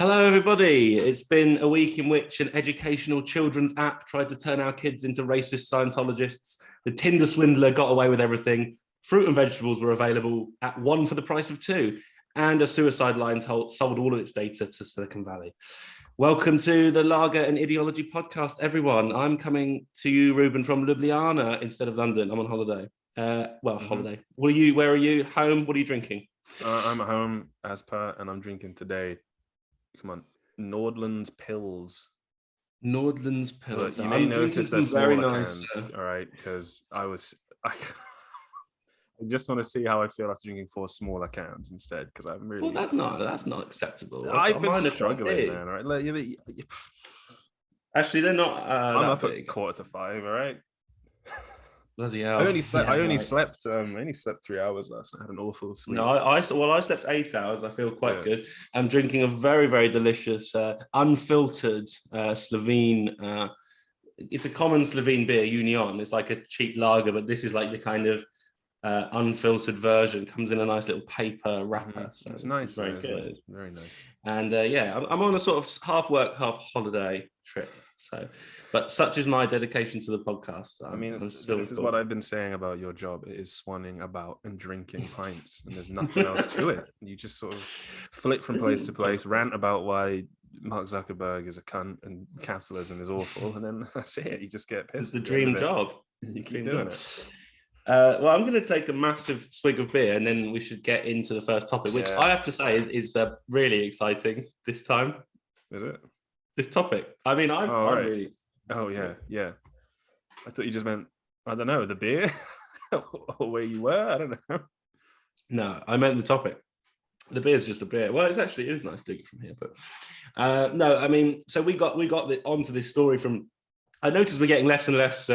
Hello, everybody. It's been a week in which an educational children's app tried to turn our kids into racist Scientologists. The Tinder swindler got away with everything. Fruit and vegetables were available at one for the price of two. And a suicide line sold all of its data to Silicon Valley. Welcome to the Lager and Ideology podcast, everyone. I'm coming to you, Ruben, from Ljubljana instead of London. I'm on holiday. Holiday. Where are you? Home? What are you drinking? I'm at home as per, and I'm drinking today. Come on, Nordland's Pills. Nordland's Pills. Look, you may notice they're smaller cans, all right? Because I just want to see how I feel after drinking 4 smaller cans instead. Because I'm really. Well, that's not acceptable. I've been struggling, man. All right, actually, they're not. I'm up at 4:45. All right. Bloody hell! I only slept 3 hours last night. I had an awful sleep. No, I slept 8 hours. I feel quite good. I'm drinking a very, very delicious, unfiltered Slovene. It's a common Slovene beer, Union. It's like a cheap lager, but this is like the kind of unfiltered version. Comes in a nice little paper wrapper. So it's nice. Very good. Very nice. And I'm on a sort of half work, half holiday trip. So. But such is my dedication to the podcast. This is what I've been saying about your job. It is swanning about and drinking pints, and there's nothing else to it. You just sort of flit from place to place, rant about why Mark Zuckerberg is a cunt and capitalism is awful, and then that's it. You just get pissed. It's the dream job. You keep doing it. Well, I'm going to take a massive swig of beer, and then we should get into the first topic, which I have to say is really exciting this time. Is it? This topic. I mean, I'm really... Oh, yeah. I thought you just meant, I don't know, the beer? Or where you were? I don't know. No, I meant the topic. The beer's just a beer. Well, it is nice doing it from here. But no, I mean, so we got onto this story from, I noticed we're getting less and less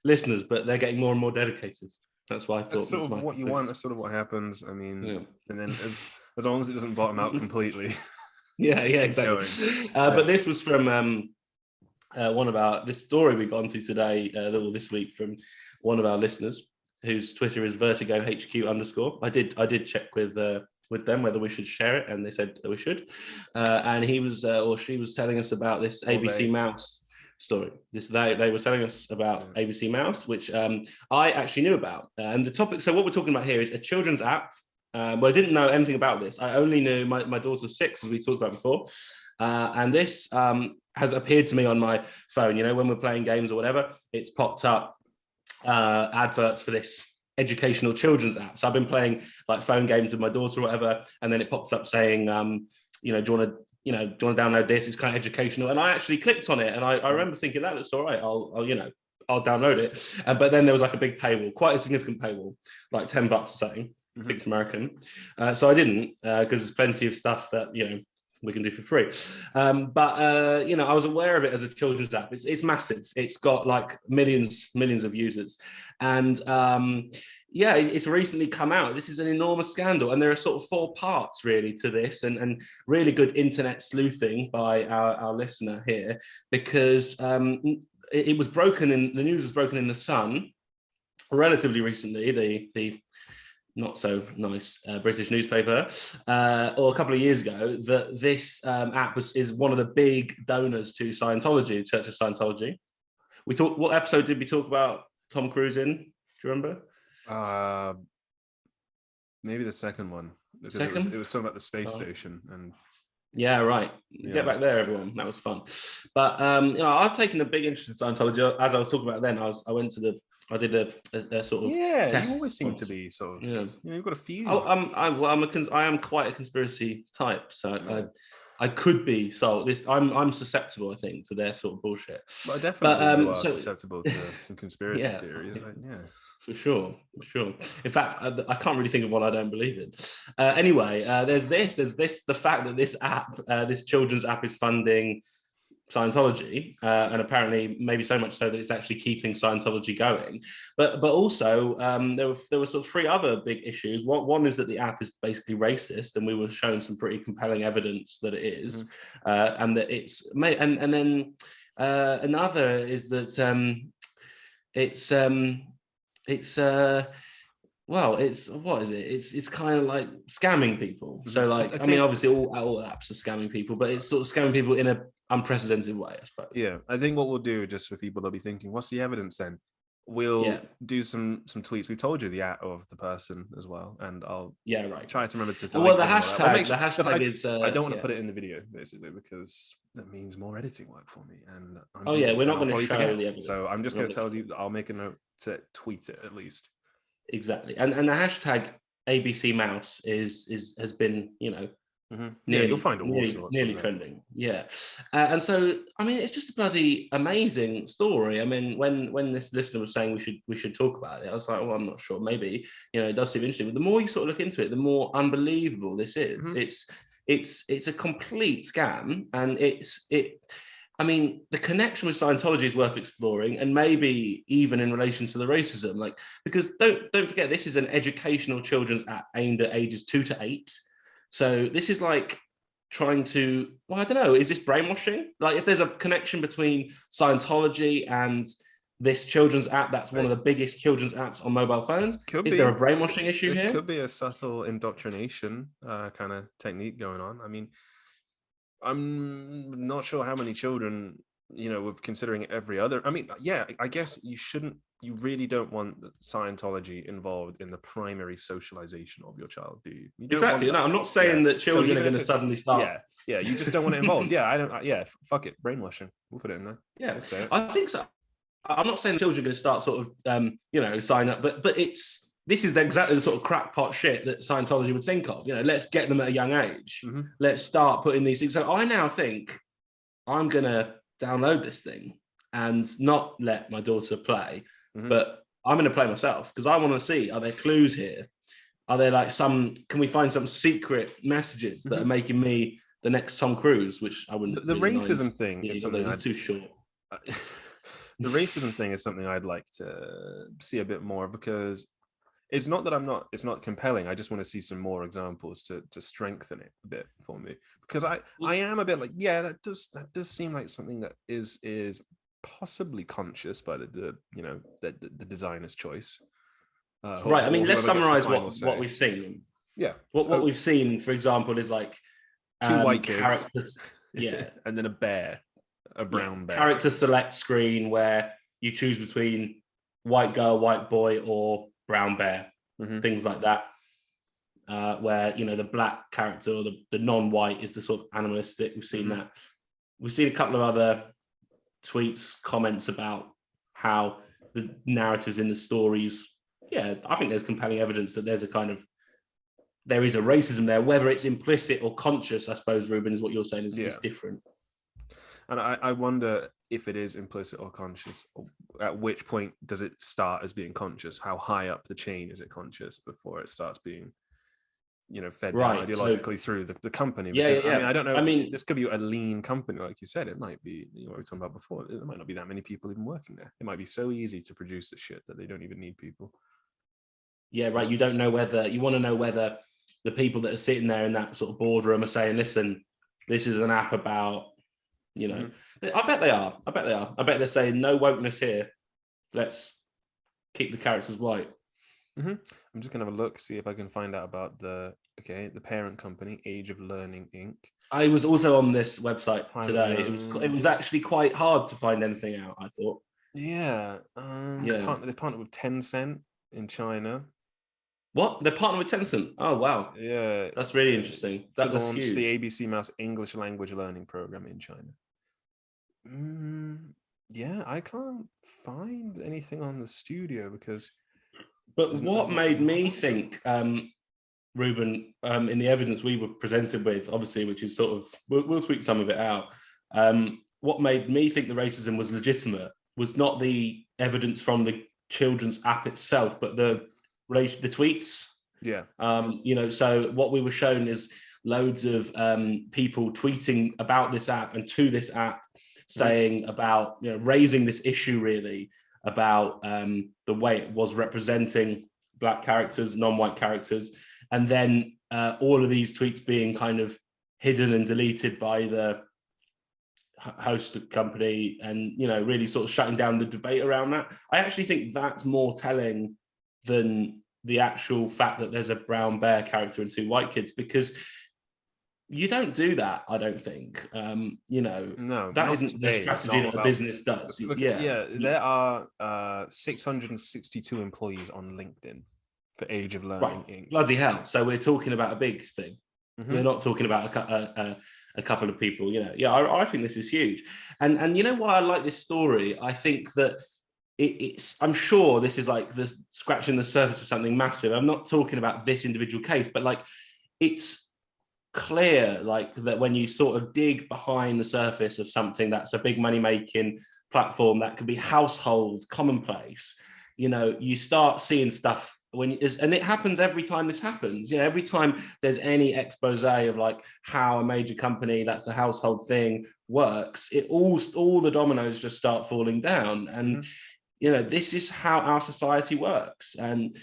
listeners, but they're getting more and more dedicated. That's why I thought. That's sort of what you want. That's sort of what happens. I mean, and then as long as it doesn't bottom out completely. Yeah, exactly. But this was from... this story we got onto today, this week, from one of our listeners whose Twitter is vertigohq_. I did check with them whether we should share it, and they said that we should. And he was or she was telling us about this ABC Mouse story. They were telling us about ABC Mouse, which I actually knew about. And the topic. So what we're talking about here is a children's app. But I didn't know anything about this. I only knew my daughter's 6, as we talked about before. And this has appeared to me on my phone. You know, when we're playing games or whatever, it's popped up adverts for this educational children's app. So I've been playing like phone games with my daughter or whatever, and then it pops up saying, do you want to download this? It's kind of educational. And I actually clicked on it, and I remember thinking that looks all right. I'll download it. But then there was like a big paywall, quite a significant paywall, like $10 or something. I think it's American. So I didn't, because there's plenty of stuff that, we can do for free. I was aware of it as a children's app. It's massive. It's got like millions of users. And it's recently come out. This is an enormous scandal. And there are sort of 4 parts really to this, and really good internet sleuthing by our listener here, because it was broken in, the news was broken in The Sun relatively recently, the not so nice British newspaper, or a couple of years ago, that this app is one of the big donors to Scientology, the Church of Scientology. What episode did we talk about Tom Cruise in? Do you remember? Maybe the second one. It was talking about the space station. And yeah, right. Get back there, everyone. That was fun. But I've taken a big interest in Scientology. As I was talking about then, I did a sort of test. You always seem to be sort of you've got a few. I am quite a conspiracy type, so I could be. So I'm susceptible, I think, to their sort of bullshit. Well, I definitely are susceptible to some conspiracy theories. For sure. In fact, I can't really think of one I don't believe in. Anyway, there's the fact that this app, this children's app, is funding Scientology, and apparently maybe so much so that it's actually keeping Scientology going. But also there were sort of 3 other big issues. One is that the app is basically racist, and we were shown some pretty compelling evidence that it is, and that it's and then another is that it's well, it's what is it? It's kind of like scamming people. Mhm. So like, I I mean, think, obviously all apps are scamming people, but it's sort of scamming people in a unprecedented way, I suppose. yeah, I think what we'll do, just for people that'll be thinking, what's the evidence then? Yeah, We'll do some tweets. We told you the at of the person as well, and I'll yeah, right. try to remember to Well, link the them and all that. We'll make hashtag, sure, the because hashtag is I don't want to yeah. put it in the video basically, because that means more editing work for me, and I'm Oh yeah, busy we're and not I'll going to probably show forget. the evidence. So I'm just We're going not to gonna tell show you. I'll make a note to tweet it at least. exactly, and the hashtag ABC Mouse has been, you know, Yeah, you'll find all sorts nearly on there. trending. Yeah, and so I mean, it's just a bloody amazing story. I mean, when this listener was saying we should talk about it, I was like, well, I'm not sure. Maybe, you know, it does seem interesting. But the more you sort of look into it, the more unbelievable this is. Mhm. It's a complete scam, and it. I mean, the connection with Scientology is worth exploring, and maybe even in relation to the racism, like, because don't forget, this is an educational children's app aimed at ages 2 to 8. So this is like trying to, well, I don't know, is this brainwashing? Like, if there's a connection between Scientology and this children's app, that's one of the biggest children's apps on mobile phones. Could Is there a be. brainwashing issue It here? could be a subtle indoctrination kind of technique going on. I mean, I'm not sure how many children, you know, with considering every other. I mean, yeah, I guess you really don't want Scientology involved in the primary socialization of your child, do you? You don't want Exactly. that. No, I'm not Yeah. saying that So children are even going if to it's, suddenly start. yeah, you just don't want it involved. Yeah, I don't, yeah, fuck it. Brainwashing. We'll put it in there. Yeah, We'll say it. I think so. I'm not saying children are going to start sort of, you know, sign up, but this is exactly the sort of crackpot shit that Scientology would think of. You know, let's get them at a young age. Mm-hmm. Let's start putting these things. So I now think I'm going to download this thing and not let my daughter play, Mm-hmm. but I'm going to play myself because I want to see, are there clues here? Are there like can we find some secret messages that are making me the next Tom Cruise, which I wouldn't. The really racism thing is something he's too short. The racism thing is something I'd like to see a bit more, because it's not that it's not compelling. I just want to see some more examples to strengthen it a bit for me, because I am a bit like, yeah, that does seem like something that is possibly conscious by the you know, the designer's choice. Right. I mean, let's Whoever gets the summarize final what say. we've seen. Yeah. What we've seen, for example, is like Two white kids, characters. Yeah. and then a bear, a brown bear. Character select screen where you choose between white girl, white boy, or brown bear, things like that. Where, you know, the black character or the non-white is the sort of animalistic. We've seen that. We've seen a couple of other tweets, comments about how the narratives in the stories. Yeah, I think there's compelling evidence that there is a racism there. Whether it's implicit or conscious, I suppose, Ruben, is what you're saying is different. And I wonder if it is implicit or conscious. At which point does it start as being conscious? How high up the chain is it conscious before it starts being, you know, fed down ideologically through the company? Because I mean, I don't know. I mean, this could be a lean company, like you said. It might be, you know, what we were talking about before. There might not be that many people even working there. It might be so easy to produce the shit that they don't even need people. Yeah, right. You don't know whether you want to know whether the people that are sitting there in that sort of boardroom are saying, "Listen, this is an app about." You know, I bet they are. I bet they're saying no wokeness here. Let's keep the characters white. I'm just gonna have a look, see if I can find out about the parent company, Age of Learning Inc. I was also on this website today. Owned. It was actually quite hard to find anything out, I thought. Yeah. They partnered with Tencent in China. What? They're partnered with Tencent? Oh wow. Yeah. That's really interesting. To launch the ABC Mouse English language learning program in China. Yeah, I can't find anything on the studio because. But what made me think, Ruben, in the evidence we were presented with, obviously, which is sort of, we'll tweet some of it out. What made me think the racism was legitimate was not the evidence from the children's app itself, but the tweets. Yeah. You know, so what we were shown is loads of people tweeting about this app and to this app, saying about, you know, raising this issue really about the way it was representing black characters, non-white characters, and then all of these tweets being kind of hidden and deleted by the host company, and, you know, really sort of shutting down the debate around that. I actually think that's more telling than the actual fact that there's a brown bear character and 2 white kids, because you don't do that, I don't think. No, that not isn't the today. It's strategy not that a about. business does. Look, there are 662 employees on LinkedIn for Age of Learning Right, Inc. bloody hell. So we're talking about a big thing. Mm-hmm. We're not talking about a couple of people. I think this is huge. And you know why I like this story? I think that I'm sure this is like the scratching the surface of something massive. I'm not talking about this individual case, but like it's clear like that when you sort of dig behind the surface of something that's a big money making platform that could be household commonplace, you start seeing stuff and it happens every time this happens. Every time there's any expose of like how a major company that's a household thing works, it all the dominoes just start falling down. And this is how our society works. And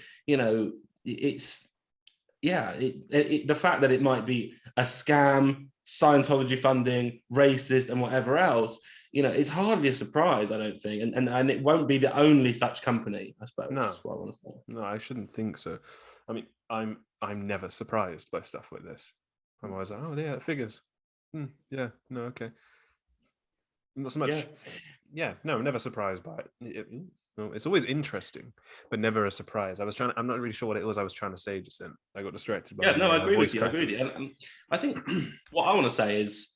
it's the fact that it might be a scam, Scientology funding, racist, and whatever else, it's hardly a surprise, I don't think. And it won't be the only such company, I suppose. No, that's what I want to say. No, I shouldn't think so. I mean, I'm never surprised by stuff like this. I'm always like, oh yeah, figures. Yeah, no, okay. Not so much. Yeah, no, never surprised by it. No, it's always interesting, but never a surprise. I'm not really sure what it was I was trying to say just then. I got distracted by I agree with you. cracking. And I think what I want to say is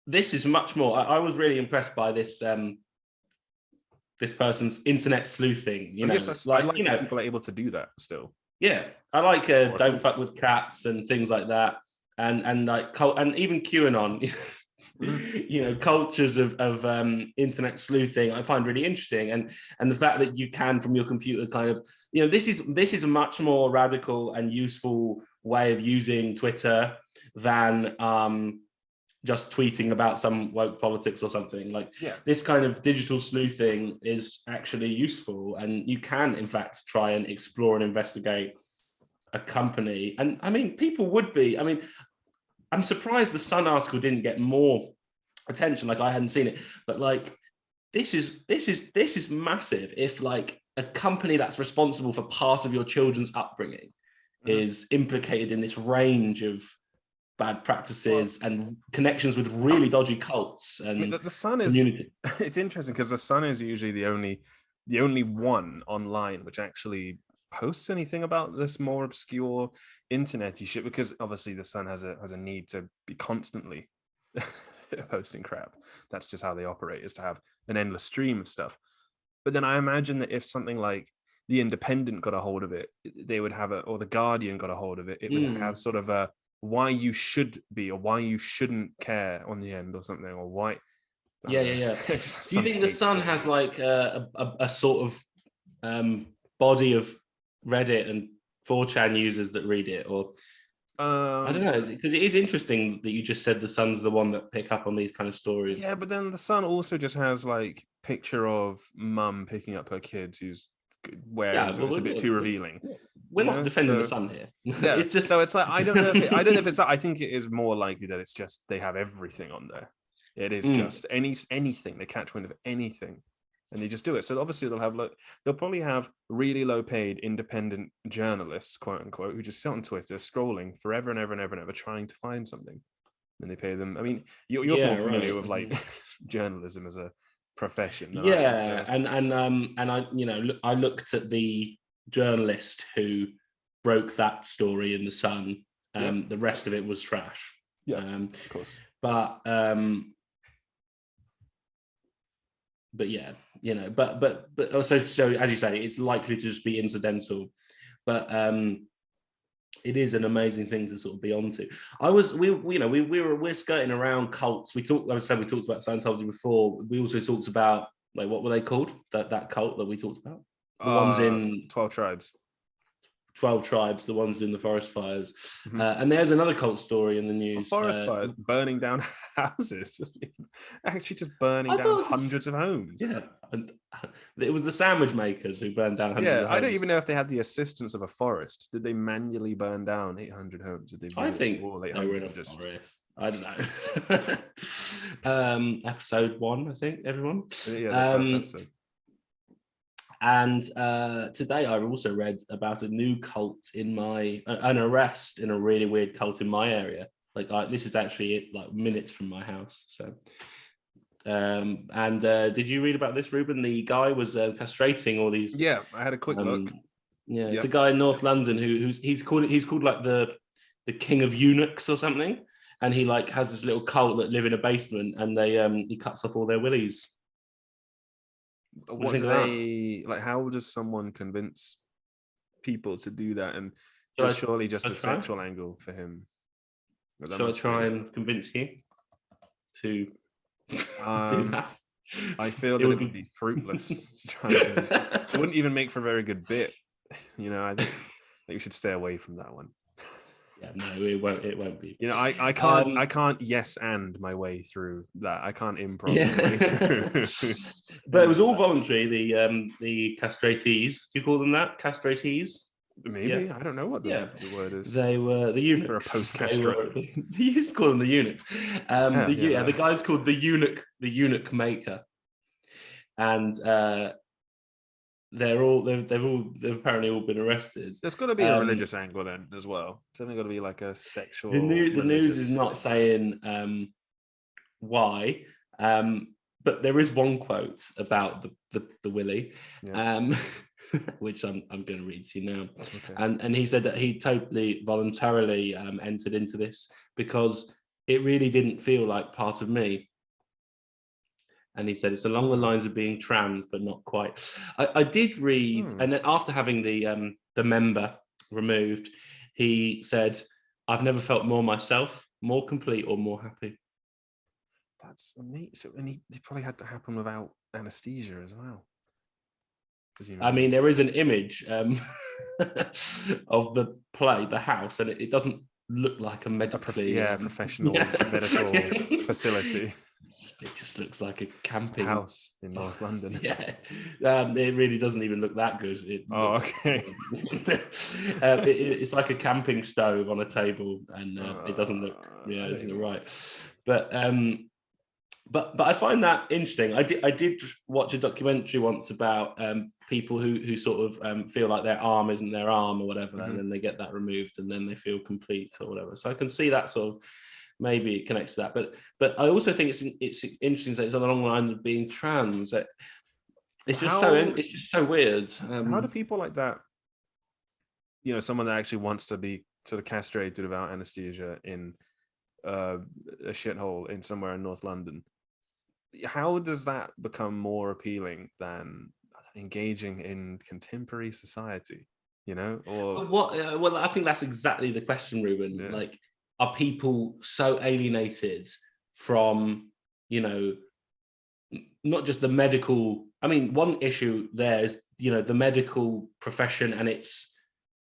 this is much more. I was really impressed by this this person's internet sleuthing. People are able to do that still. Yeah, I like don't fuck with cats and things like that, and like and even QAnon. Cultures of internet sleuthing I find really interesting, and the fact that you can from your computer kind of this is a much more radical and useful way of using Twitter than just tweeting about some woke politics or something. This kind of digital sleuthing is actually useful, and you can in fact try and explore and investigate a company. And I mean, people would be, I'm surprised the Sun article didn't get more attention. Like I hadn't seen it, but like this is massive. If like a company that's responsible for part of your children's upbringing is implicated in this range of bad practices and connections with really dodgy cults. And the Sun is it's interesting because the Sun is usually the only one online which actually posts anything about this more obscure internety shit, because obviously the Sun has a need to be constantly posting crap. That's just how they operate, is to have an endless stream of stuff. But then I imagine that if something like the Independent got a hold of it, they would have or the Guardian got a hold of it, it would have sort of a why you should be or why you shouldn't care on the end or something, or why. Do you think the Sun has like a sort of body of Reddit and 4chan users that read it, or I don't know, because it is interesting that you just said the Sun's the one that pick up on these kind of stories. Yeah, but then the Sun also just has like picture of mum picking up her kids who's wearing, so it's a bit too revealing. We're not defending the Sun here. Yeah, it's just so it's like I don't know if it's I think it is more likely that it's just they have everything on there. It is just anything, they catch wind of anything and they just do it. So obviously they'll probably have really low paid independent journalists, quote unquote, who just sit on Twitter scrolling forever and ever and ever and ever trying to find something. And they pay them. I mean, you're more familiar with like journalism as a profession than I am, so. And I looked at the journalist who broke that story in the Sun. The rest of it was trash. Of course. But yeah, but also, so as you say, it's likely to just be incidental, but it is an amazing thing to sort of be onto. We're skirting around cults. We talked about Scientology before. We also talked about, like, what were they called? That cult that we talked about? The ones in 12 Tribes. 12 Tribes, the ones in the forest fires. And there's another cult story in the news. Forest fires, burning down houses, just burning down hundreds of homes. Yeah, and it was the sandwich makers who burned down hundreds of homes. I don't even know if they had the assistance of a forest. Did they manually burn down 800 homes? Did they I think all they were in a forest. I don't know. Episode 1, I think, everyone. Yeah, the first episode. And today I also read about a new cult an arrest in a really weird cult in my area. Like this is actually like minutes from my house. So, did you read about this, Ruben? The guy was castrating all these. Yeah, I had a quick look. Yeah, it's a guy in North London he's called like the king of eunuchs or something, and he like has this little cult that live in a basement, and he cuts off all their willies. What do they like? How does someone convince people to do that? And there's surely just a sexual angle for him. Shall I try and convince you to do that? I feel that it would be fruitless to try and it wouldn't even make for a very good bit. I think you should stay away from that one. Yeah, no, it won't be. I can't yes and my way through that. I can't improv my way through. But it was all voluntary. The castratees, do you call them that? Castratees? Maybe. I don't know what the word is. They were the eunuchs. Or a post-castrate. You used to call them the eunuchs. The guy's called the eunuch maker, and they've apparently all been arrested. There's got to be a religious angle then as well. It's only got to be like a sexual. The news is not saying why, but there is one quote about the willy, which I'm going to read to you now. Okay. And he said that he totally voluntarily entered into this because it really didn't feel like part of me. And he said it's along the lines of being trans, but not quite. I did read, and then after having the member removed, he said, "I've never felt more myself, more complete, or more happy." That's amazing. So, and he probably had to happen without anesthesia as well. I mean, there is an image of the play, the house, and it doesn't look like a medically professional medical facility. It just looks like a camping house in North London. Yeah, it really doesn't even look that good. Okay. It's like a camping stove on a table, and it doesn't look, it doesn't look right. But I find that interesting. I did watch a documentary once about people who sort of feel like their arm isn't their arm or whatever, and then they get that removed, and then they feel complete or whatever. So I can see that sort of. Maybe it connects to that, but I also think it's interesting that it's along the lines of being trans. It's just so weird. How do people like that? Someone that actually wants to be sort of castrated without anesthesia in a shithole in somewhere in North London. How does that become more appealing than engaging in contemporary society? Or well, I think that's exactly the question, Ruben. Yeah. Like. Are people so alienated from, not just the medical? I mean, one issue there is, the medical profession and its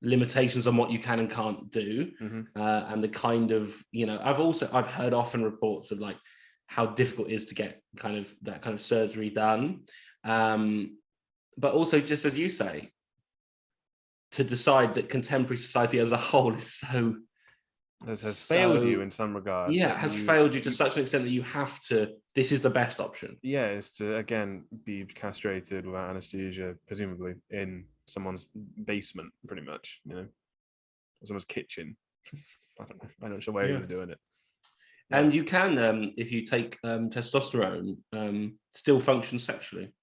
limitations on what you can and can't do, and the kind of, I've heard often reports of like how difficult it is to get that kind of surgery done, but also just as you say, to decide that contemporary society as a whole is so. Has failed you in some regard. Yeah, has failed you to such an extent that you have to. This is the best option. Yeah, is to again be castrated without anesthesia, presumably in someone's basement, pretty much. Someone's kitchen. I don't know. I'm not sure where he was doing it. Yeah. And you can, if you take testosterone, still function sexually.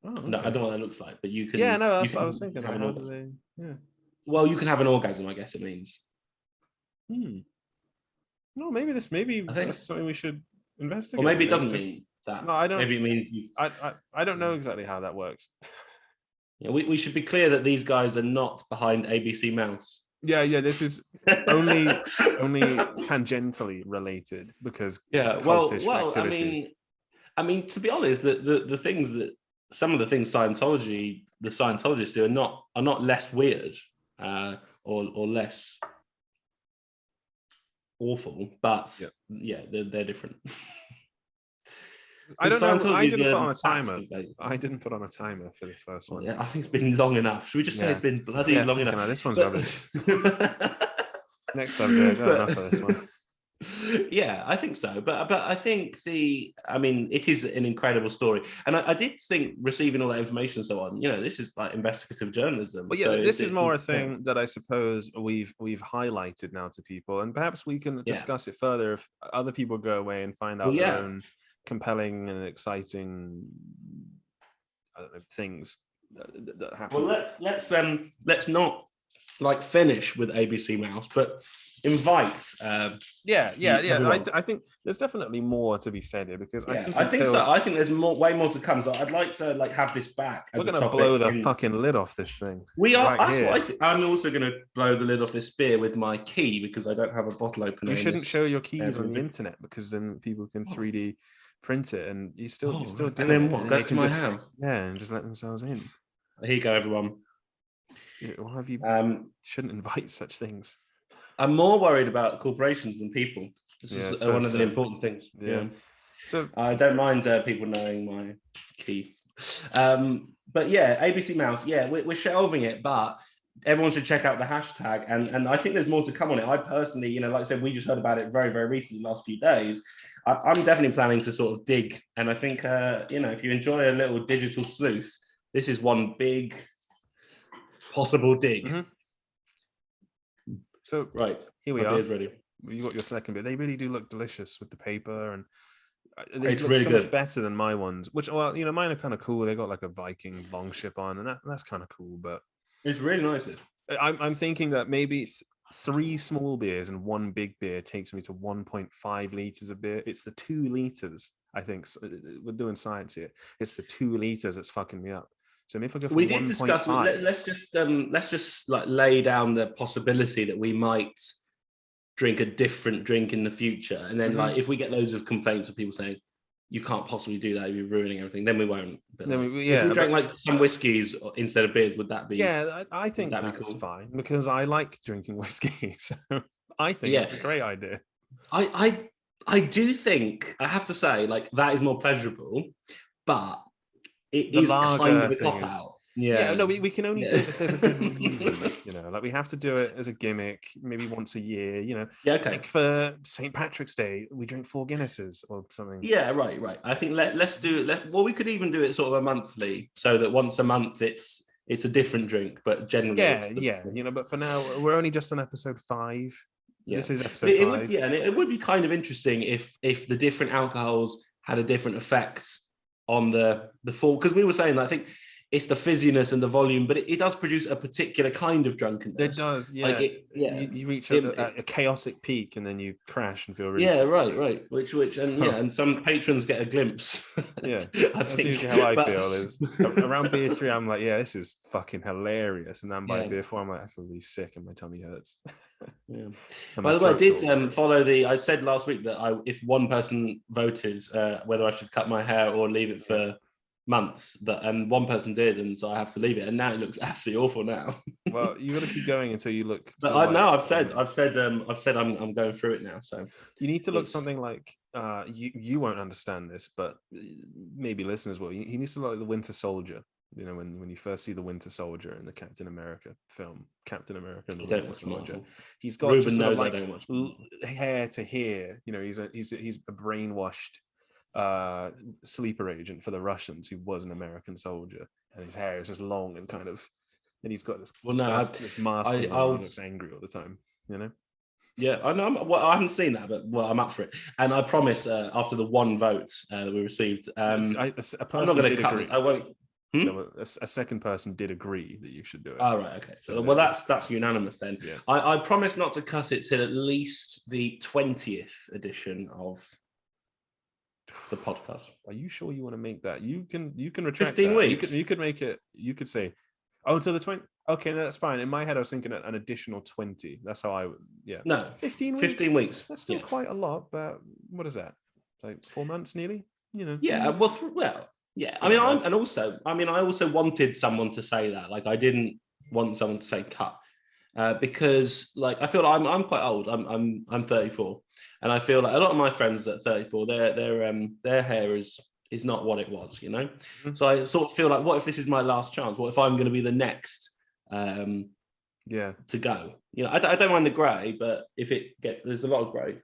Oh, okay. No, I don't know what that looks like, but you can. Yeah, no, that's what I was thinking. How do they? Yeah. Well, you can have an orgasm, I guess it means. No, maybe that's something we should investigate. Or maybe it doesn't mean that. No, I don't. Maybe it means I don't know exactly how that works. Yeah, we should be clear that these guys are not behind ABC Mouse. Yeah. This is only tangentially related because activity. I mean, to be honest, the things that some of the things the Scientologists do are not less weird or less awful, but they're different. I don't know. I didn't put on a timer. I didn't put on a timer for this first one. Yeah, I think it's been long enough. Should we just say it's been bloody long enough? This one's rubbish. Next subject. Enough of this one. Yeah, I think so. But I think it is an incredible story. And I did think receiving all that information and so on, this is like investigative journalism. But yeah, So this is more a yeah. thing that I suppose we've highlighted now to people, and perhaps we can discuss it further if other people go away and find out their own compelling and exciting things that happen. Well, let's not like finish with ABC Mouse, but invite. I think there's definitely more to be said here because I think so. I think there's way more to come. So I'd like to like have this back. We're gonna blow the fucking lid off this thing. We are. That's what I think. I'm also gonna blow the lid off this beer with my key because I don't have a bottle opener. You shouldn't show your keys on the internet because then people can 3D print it, and you still do. And then what? Go to my house. Yeah, and just let themselves in. Here you go, everyone. Why have you? Shouldn't invite such things. I'm more worried about corporations than people. This is one of the important things. Yeah. So I don't mind people knowing my key. But yeah, ABC Mouse. Yeah, we're shelving it, but everyone should check out the hashtag. And I think there's more to come on it. I personally, like I said, we just heard about it very, very recently, last few days. I'm definitely planning to sort of dig. And I think, if you enjoy a little digital sleuth, this is one big possible dig. Mm-hmm. So right, here we are. Beer's ready. You got your second bit. They really do look delicious with the paper, and it's really so good. Much better than my ones. Which, mine are kind of cool. They got like a Viking longship on, and that's kind of cool. But it's really nice. I'm thinking that maybe 3 small beers and 1 big beer takes me to 1.5 liters of beer. It's the 2 liters. I think we're doing science here. It's the 2 liters that's fucking me up. So if I go for we did 1. discuss. 5, let's just like lay down the possibility that we might drink a different drink in the future, and then like if we get loads of complaints of people saying you can't possibly do that, you're ruining everything, then we won't. But if we drank like some whiskeys instead of beers, would that be? Yeah, I think that's cool? Fine because I like drinking whiskey, so I think that's a great idea. I do think I have to say like that is more pleasurable, but it is kind of a cop out. Yeah, no, we can only do it if there's a good reason. Like we have to do it as a gimmick, maybe once a year. Like for St. Patrick's Day, we drink 4 Guinnesses or something. Yeah, right. I think let's do it. Well, we could even do it sort of a monthly, so that once a month it's a different drink, but generally, But for now, we're only just on episode 5. Yeah. This is episode 5. And it would be kind of interesting if the different alcohols had a different effect on the full, because we were saying that I think it's the fizziness and the volume, but it does produce a particular kind of drunkenness. It does, yeah. You reach a chaotic peak and then you crash and feel really sick. Right. And some patrons get a glimpse. Yeah, that's usually how I feel. Is around beer 3, I'm like, yeah, this is fucking hilarious, and then by beer 4, I'm like, I feel really sick and my tummy hurts. Yeah. By the way, I did follow I said last week that if one person voted whether I should cut my hair or leave it for months, and one person did, and so I have to leave it, and now it looks absolutely awful now. Well, you got to keep going until you look. But I've said I'm going through it now. So you need to look something like you won't understand this, but maybe listeners will. He needs to look like the Winter Soldier. When you first see the Winter Soldier in the Captain America film, Captain America and the Winter Soldier, he's got just sort of like hair to here. He's a brainwashed sleeper agent for the Russians who was an American soldier, and his hair is just long and kind of, and he's got this this mask and he looks angry all the time. Yeah, I know. I haven't seen that, but I'm up for it. And I promise, after the 1 vote that we received, I'm not going to cut it. I won't. No, a second person did agree that you should do it. Oh, right, okay. So that's unanimous then. Yeah. I promise not to cut it till at least the 20th edition of the podcast. Are you sure you want to make that? You can retract 15 that. weeks. You could make it. You could say, to the 20. Okay, no, that's fine. In my head, I was thinking an additional 20. That's how I would. Yeah. No, 15 weeks. 15 weeks. That's still quite a lot, but what is that? Like 4 months nearly. Yeah. Well. Yeah. I also wanted someone to say that. Like, I didn't want someone to say cut. Because like I feel like I'm quite old. I'm 34, and I feel like a lot of my friends at 34, their hair is not what it was, Mm-hmm. So I sort of feel like, what if this is my last chance? What if I'm going to be the next Yeah. to go. I don't mind the grey, but if it gets, there's a lot of grey,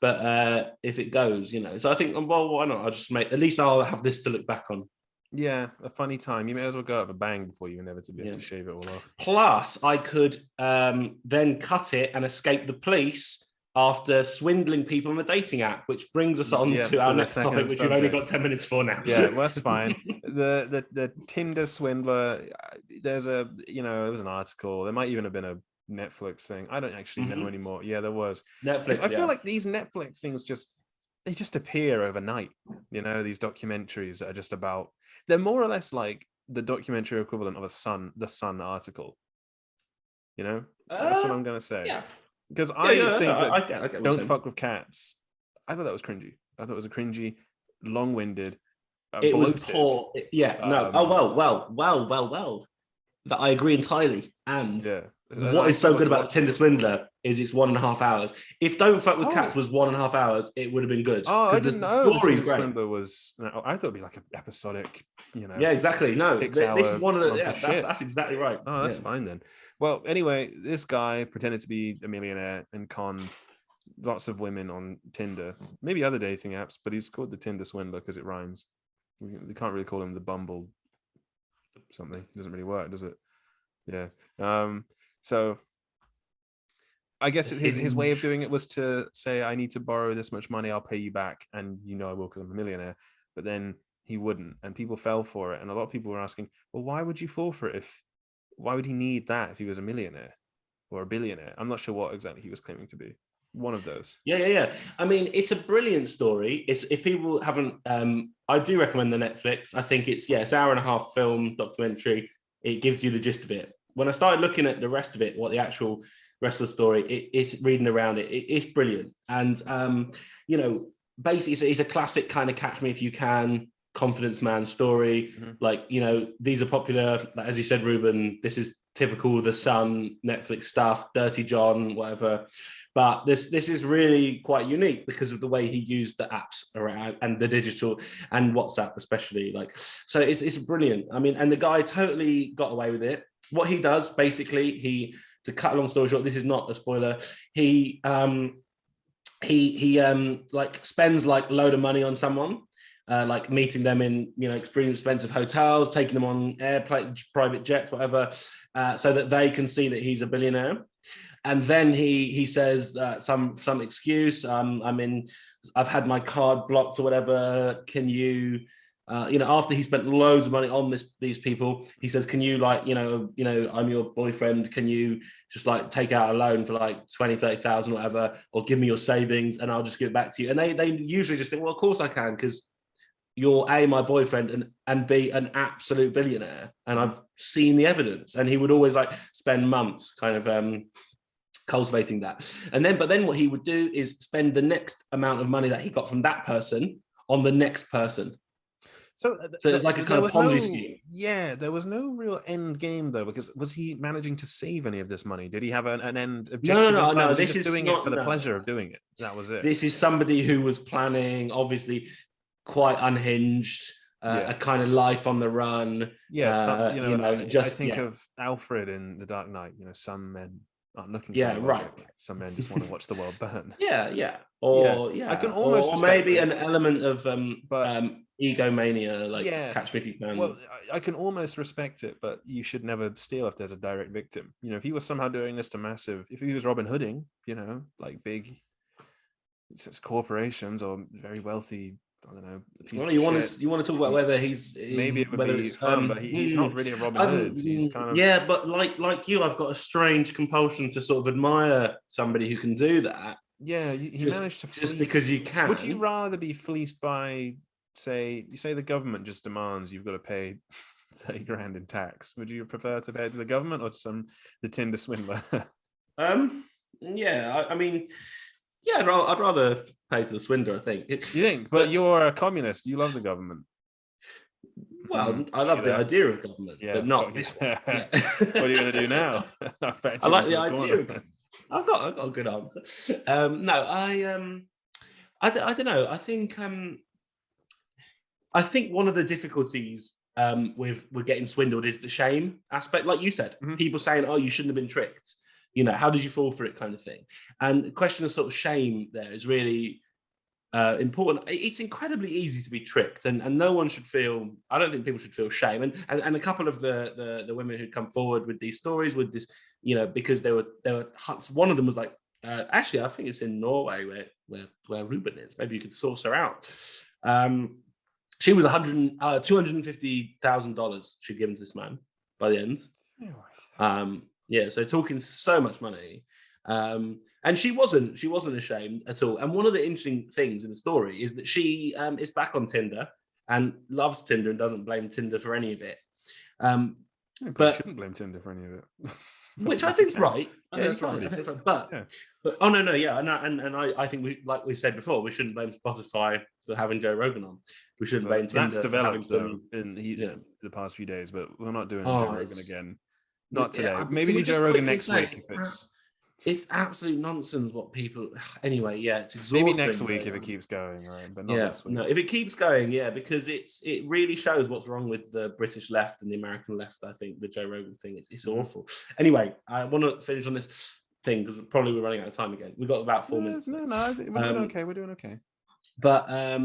but if it goes, so I think, well, why not? I'll just at least I'll have this to look back on. Yeah, a funny time. You may as well go out with a bang before you inevitably have to shave it all off. Plus, I could then cut it and escape the police after swindling people on the dating app, which brings us on to our next topic, which we've only got 10 minutes for now. Yeah, well, that's fine. The Tinder swindler, there's it was an article. There might even have been a Netflix thing. I don't actually know anymore. Yeah, there was. Netflix. I feel like these Netflix things they just appear overnight. These documentaries that are just about, they're more or less like the documentary equivalent of the Sun article. That's what I'm gonna say. Yeah. Because I think that I get Don't Fuck with Cats, I thought that was cringy. I thought it was a cringy, long-winded, it bloated. was poor. No. Well. That I agree entirely. And what is so good about Tinder Swindler is it's 1.5 hours. If Don't Fuck with Cats was 1.5 hours, it would have been good. Oh, I didn't know. The Tinder Swindler was. I thought it'd be like an episodic. Yeah, exactly. No, this is one of the. Yeah, that's exactly right. Oh, that's fine then. Well, anyway, this guy pretended to be a millionaire and conned lots of women on Tinder, maybe other dating apps, but he's called the Tinder Swindler because it rhymes. We can't really call him the Bumble something. It doesn't really work, does it? Yeah. So I guess his way of doing it was to say, I need to borrow this much money, I'll pay you back, and I will because I'm a millionaire. But then he wouldn't, and people fell for it. And a lot of people were asking, well, why would you fall for it? Why would he need that if he was a millionaire or a billionaire? I'm not sure what exactly he was claiming to be. One of those. Yeah. I mean, it's a brilliant story. If people haven't, I do recommend the Netflix. I think it's an hour-and-a-half film documentary. It gives you the gist of it. When I started looking at the rest of it, what the actual rest of the story, it's reading around it. It's brilliant. And, basically it's a classic kind of catch me if you can, confidence man story. Like, these are popular, as you said, Ruben, this is typical The Sun, Netflix stuff, Dirty John, whatever. But this is really quite unique because of the way he used the apps around and the digital and WhatsApp especially. So it's brilliant. I mean, and the guy totally got away with it. What he does basically, to cut a long story short, this is not a spoiler. He spends like a load of money on someone, like meeting them in extremely expensive hotels, taking them on airplanes, private jets, whatever, so that they can see that he's a billionaire. And then he says some excuse. I've had my card blocked or whatever. Can you, after he spent loads of money on these people, he says, can you I'm your boyfriend. Can you just take out a loan for 20, 30,000, whatever, or give me your savings and I'll just give it back to you. And they usually just think, well, of course I can, because you're A, my boyfriend, and B, an absolute billionaire. And I've seen the evidence. And he would always spend months kind of cultivating that. But then what he would do is spend the next amount of money that he got from that person on the next person. So it's like a kind of Ponzi scheme. Yeah, there was no real end game though, because was he managing to save any of this money? Did he have an end objective? No. This is doing it for the pleasure of doing it. That was it. This is somebody who was planning, obviously quite unhinged, a kind of life on the run. I think of Alfred in The Dark Knight. Some men aren't looking for logic. Right. Some men just want to watch the world burn. I can almost, or maybe an element of egomania, catch me if you can. Well, I can almost respect it, but you should never steal if there's a direct victim. If he was somehow doing this to if he was Robin Hooding, big corporations or very wealthy, I don't know. You want to talk about whether he's maybe it would be fun, but he's not really a Robin Hood. He's kind of but like you, I've got a strange compulsion to sort of admire somebody who can do that. Yeah, he managed to fleece. Just because you can. Would you rather be fleeced by, say the government just demands you've got to pay 30 grand in tax? Would you prefer to pay it to the government or to the Tinder swindler? I'd rather pay to the swindler, I think. You think? But you're a communist. You love the government. Well, I love the idea of government, but not this one. Yeah. What are you going to do now? I like the idea of government. I've got a good answer. I don't know. I think one of the difficulties with getting swindled is the shame aspect, like you said. Mhm. People saying, "Oh, you shouldn't have been tricked." How did you fall for it, kind of thing. And the question of sort of shame there is really important. It's incredibly easy to be tricked, and no one should feel. I don't think people should feel shame. And a couple of the women who come forward with these stories, with this, because they were one of them was like, actually, I think it's in Norway where Ruben is. Maybe you could source her out. She was $250,000 she'd given to this man by the end. So talking so much money. And she wasn't ashamed at all. And one of the interesting things in the story is that she is back on Tinder and loves Tinder and doesn't blame Tinder for any of it. But shouldn't blame Tinder for any of it. Which I think's right. I think that's right. But oh no, yeah, and I think like we said before, we shouldn't blame Spotify for having Joe Rogan on. We shouldn't blame Tinder. That's developed for having in the past few days, but we're not doing Oh, Joe Rogan again. Not today. Yeah, Maybe do Joe Rogan next week if it's absolute nonsense what people. Anyway, yeah, it's exhausting. Maybe next week if it keeps going, right? But not this week. No, if it keeps going, because it really shows what's wrong with the British left and the American left. I think the Joe Rogan thing it's awful. Anyway, I want to finish on this thing because probably we're running out of time again. We've got about 4 minutes. No, we're doing okay. We're doing okay. But I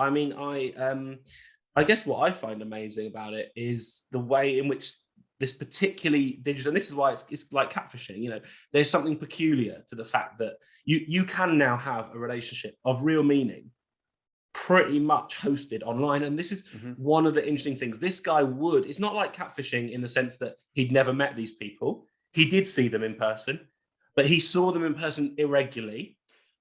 mean, I guess what I find amazing about it is the way in which this particularly digital, and this is why it's like catfishing, there's something peculiar to the fact that you can now have a relationship of real meaning pretty much hosted online. And this is one of the interesting things. This guy it's not like catfishing in the sense that he'd never met these people. He did see them in person, but he saw them in person irregularly.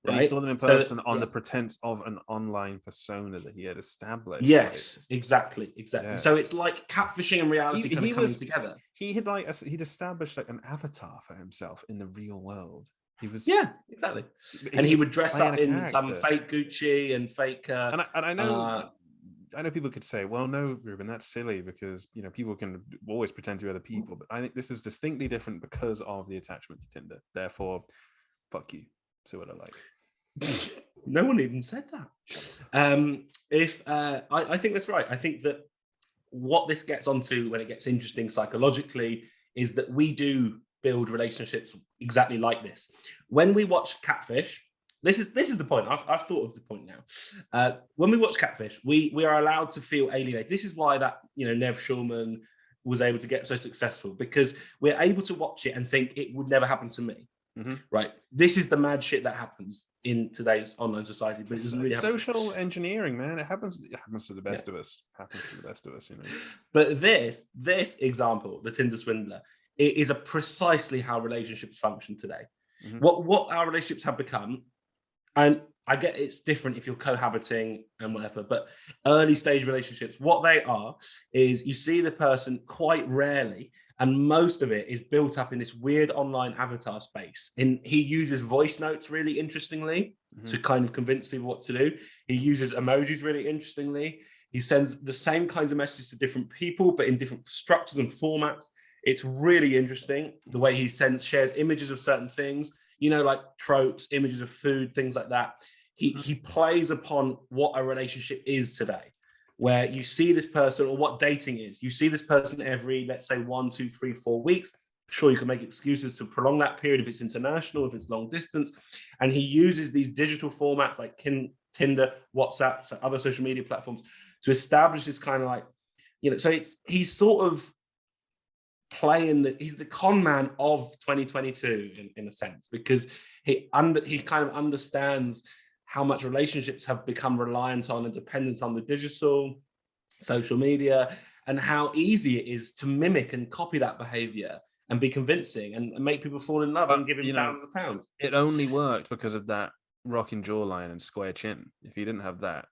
Right? He saw them in person on the pretense of an online persona that he had established. Yes, right? Exactly. Yeah. So it's like catfishing and reality coming together. He'd established like an avatar for himself in the real world. He was exactly. And he would dress up in some fake Gucci and fake. And I know. I know people could say, well, no, Ruben, that's silly because, people can always pretend to be other people. But I think this is distinctly different because of the attachment to Tinder. Therefore, fuck you. See what I like. No one even said that. I think that's right. I think that what this gets onto when it gets interesting psychologically is that we do build relationships exactly like this. When we watch Catfish, this is the point. I've thought of the point now. When we watch Catfish, we are allowed to feel alienated. This is why that Nev Schulman was able to get so successful, because we're able to watch it and think it would never happen to me. Right. This is the mad shit that happens in today's online society. But it doesn't really happen. Social engineering, man. It happens to the best of us. But this example, the Tinder swindler, it is precisely how relationships function today. What our relationships have become, and I get it's different if you're cohabiting and whatever, but early stage relationships, what they are is you see the person quite rarely, and most of it is built up in this weird online avatar space. And he uses voice notes really interestingly to kind of convince people what to do. He uses emojis really interestingly. He sends the same kinds of messages to different people, but in different structures and formats. It's really interesting the way he shares images of certain things, like tropes, images of food, things like that. He plays upon what a relationship is today, where you see this person, or what dating is. You see this person every, let's say, 1, 2, 3, 4 weeks. Sure, you can make excuses to prolong that period if it's international, if it's long distance. And he uses these digital formats like Tinder, WhatsApp, so other social media platforms to establish this kind of like, so he's sort of he's the con man of 2022 in a sense, because he kind of understands how much relationships have become reliant on and dependent on the digital social media, and how easy it is to mimic and copy that behavior and be convincing and make people fall in love and give him thousands of pounds. It only worked because of that rocking jawline and square chin. If he didn't have that,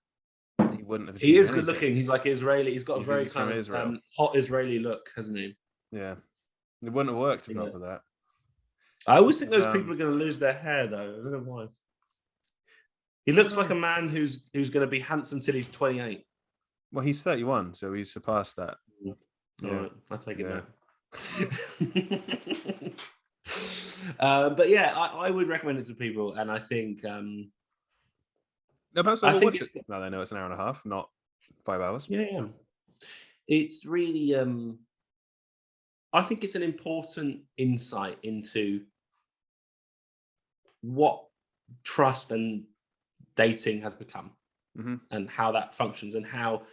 he wouldn't have. He is good looking. He's like Israeli. He's got a very kind of hot Israeli look, hasn't he? Yeah. It wouldn't have worked if not for that. I always think those people are going to lose their hair, though. I don't know why. He looks like a man who's going to be handsome till he's 28. Well, he's 31, so he's surpassed that. Yeah, right, I'll take it now. But yeah, I would recommend it to people, and I think. No, perhaps I will watch it. No, they know it's an hour and a half, not 5 hours. Yeah. it's really, I think it's an important insight into what trust and dating has become, Mhm. and how that functions, and how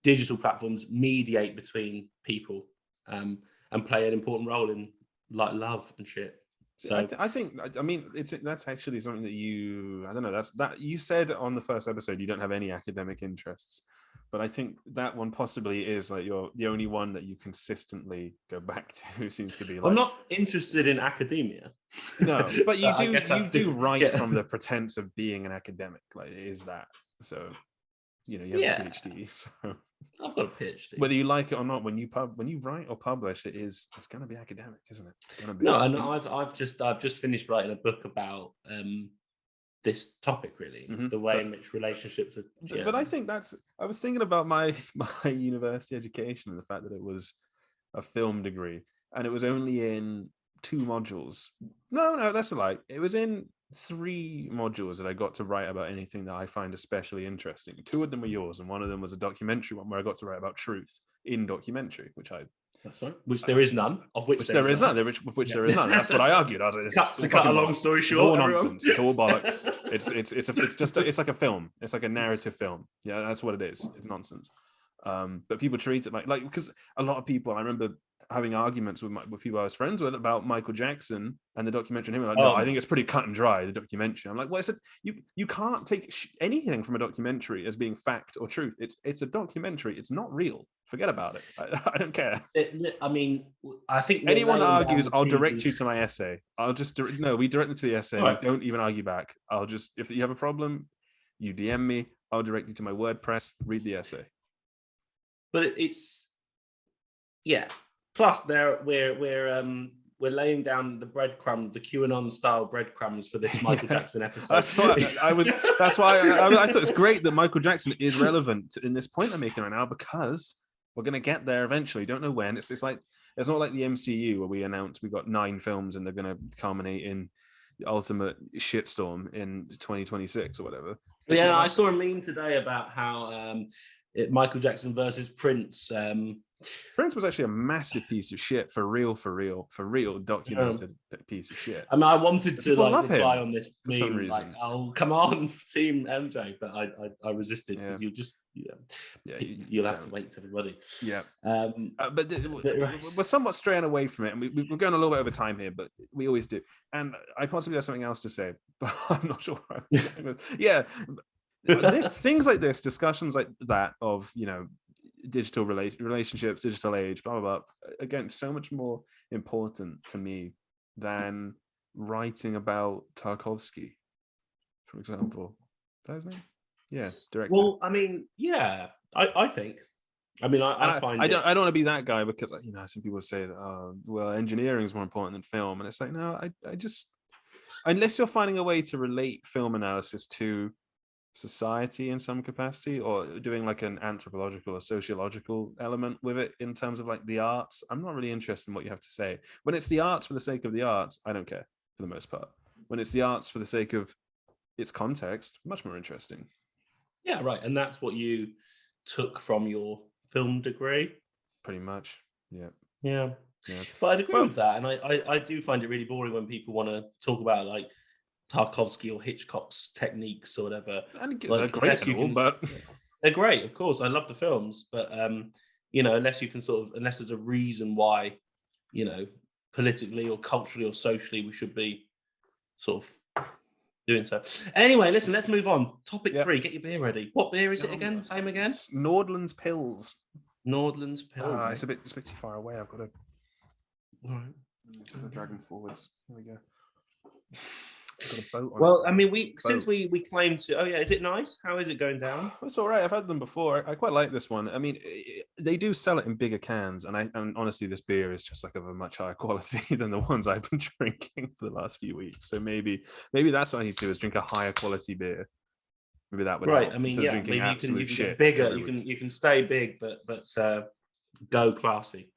digital platforms mediate between people, and play an important role in like love and shit. So I think I mean that's actually something that I don't know, that you said on the first episode you don't have any academic interests, but I think that one possibly is like you're the only one that you consistently go back to. Seems to be I'm like, not interested in academia. no, but I guess that's you do different. write Yeah. from the pretense of being an academic, like it is that. So you have Yeah. a PhD, so I've got a PhD. whether you like it or not, when you write or publish, it's going to be academic, isn't it? It's going to be. No, and I've just finished writing a book about this topic, really, Mhm. the way in which relationships are. Yeah. But I think I was thinking about my university education and the fact that it was a film degree and it was only in 2 modules. No, that's a lie. It was in 3 modules that I got to write about anything that I find especially interesting. 2 of them were yours, and one of them was a documentary one where I got to write about truth in documentary, which That's right. Which there is none. Of which there is none. Which there is none. That's what I argued. I was like, To cut a long story it's short, all everyone. nonsense. It's all bollocks. It's like a film. It's like a narrative film. Yeah, that's what it is. It's nonsense. But people treat it like because a lot of people, I remember having arguments with people I was friends with about Michael Jackson and the documentary, and him like, no, I think it's pretty cut and dry, the documentary. I'm like, well, I said you can't take anything from a documentary as being fact or truth. It's a documentary. It's not real. Forget about it. I don't care. I think anyone that argues, I'll direct you to my essay. We direct them to the essay. Right. We don't even argue back. If you have a problem, you DM me. I'll direct you to my WordPress. Read the essay. But Plus, we're laying down the breadcrumbs, the QAnon style breadcrumbs for this Michael Jackson episode. That's why I thought it's great that Michael Jackson is relevant in this point I'm making right now, because we're going to get there eventually. Don't know when. It's like, it's not like the MCU where we announced we got 9 films and they're going to culminate in the ultimate shitstorm in 2026 or whatever. I saw a meme today about how Michael Jackson versus Prince. Prince was actually a massive piece of shit, for real, documented piece of shit. I mean, I wanted to reply on this for some reason. like, "Oh, come on, Team MJ," but I resisted because you'll have to wait till everybody. Yeah, but we're somewhat straying away from it, and we're going a little bit over time here, but we always do. And I possibly have something else to say, but I'm not sure where I was going with. Yeah, things like this, discussions like that of digital relationships, digital age, blah blah blah. Again, so much more important to me than writing about Tarkovsky, for example. That's his name? Yeah, director. Well, I mean, I think. I mean, I don't want to be that guy, because some people say that engineering is more important than film, and it's like, no, I just, unless you're finding a way to relate film analysis to society in some capacity, or doing like an anthropological or sociological element with it in terms of like the arts, I'm not really interested in what you have to say. When it's the arts for the sake of the arts, I don't care for the most part. When it's the arts for the sake of its context, much more interesting. Yeah, right. And that's what you took from your film degree? Pretty much, yeah. But I'd agree with that, and I do find it really boring when people want to talk about like Tarkovsky or Hitchcock's techniques or whatever. And they're great and all, but they're great, of course. I love the films, but unless there's a reason why, politically or culturally or socially we should be sort of doing so. Anyway, listen, let's move on. Topic 3, get your beer ready. What beer is it again? Same again? It's Nordland's Pills. Nordland's Pills. It's a bit too far away. I've got to. All right. I'm gonna drag them forwards. There we go. Got a boat on well, I mean, since we claim to. Oh yeah, is it nice? How is it going down? It's all right. I've had them before. I quite like this one. I mean, they do sell it in bigger cans, and honestly, this beer is just like of a much higher quality than the ones I've been drinking for the last few weeks. So maybe that's what I need to do, is drink a higher quality beer. Maybe that would help. I mean, maybe you can get bigger. You can stay big, but go classy.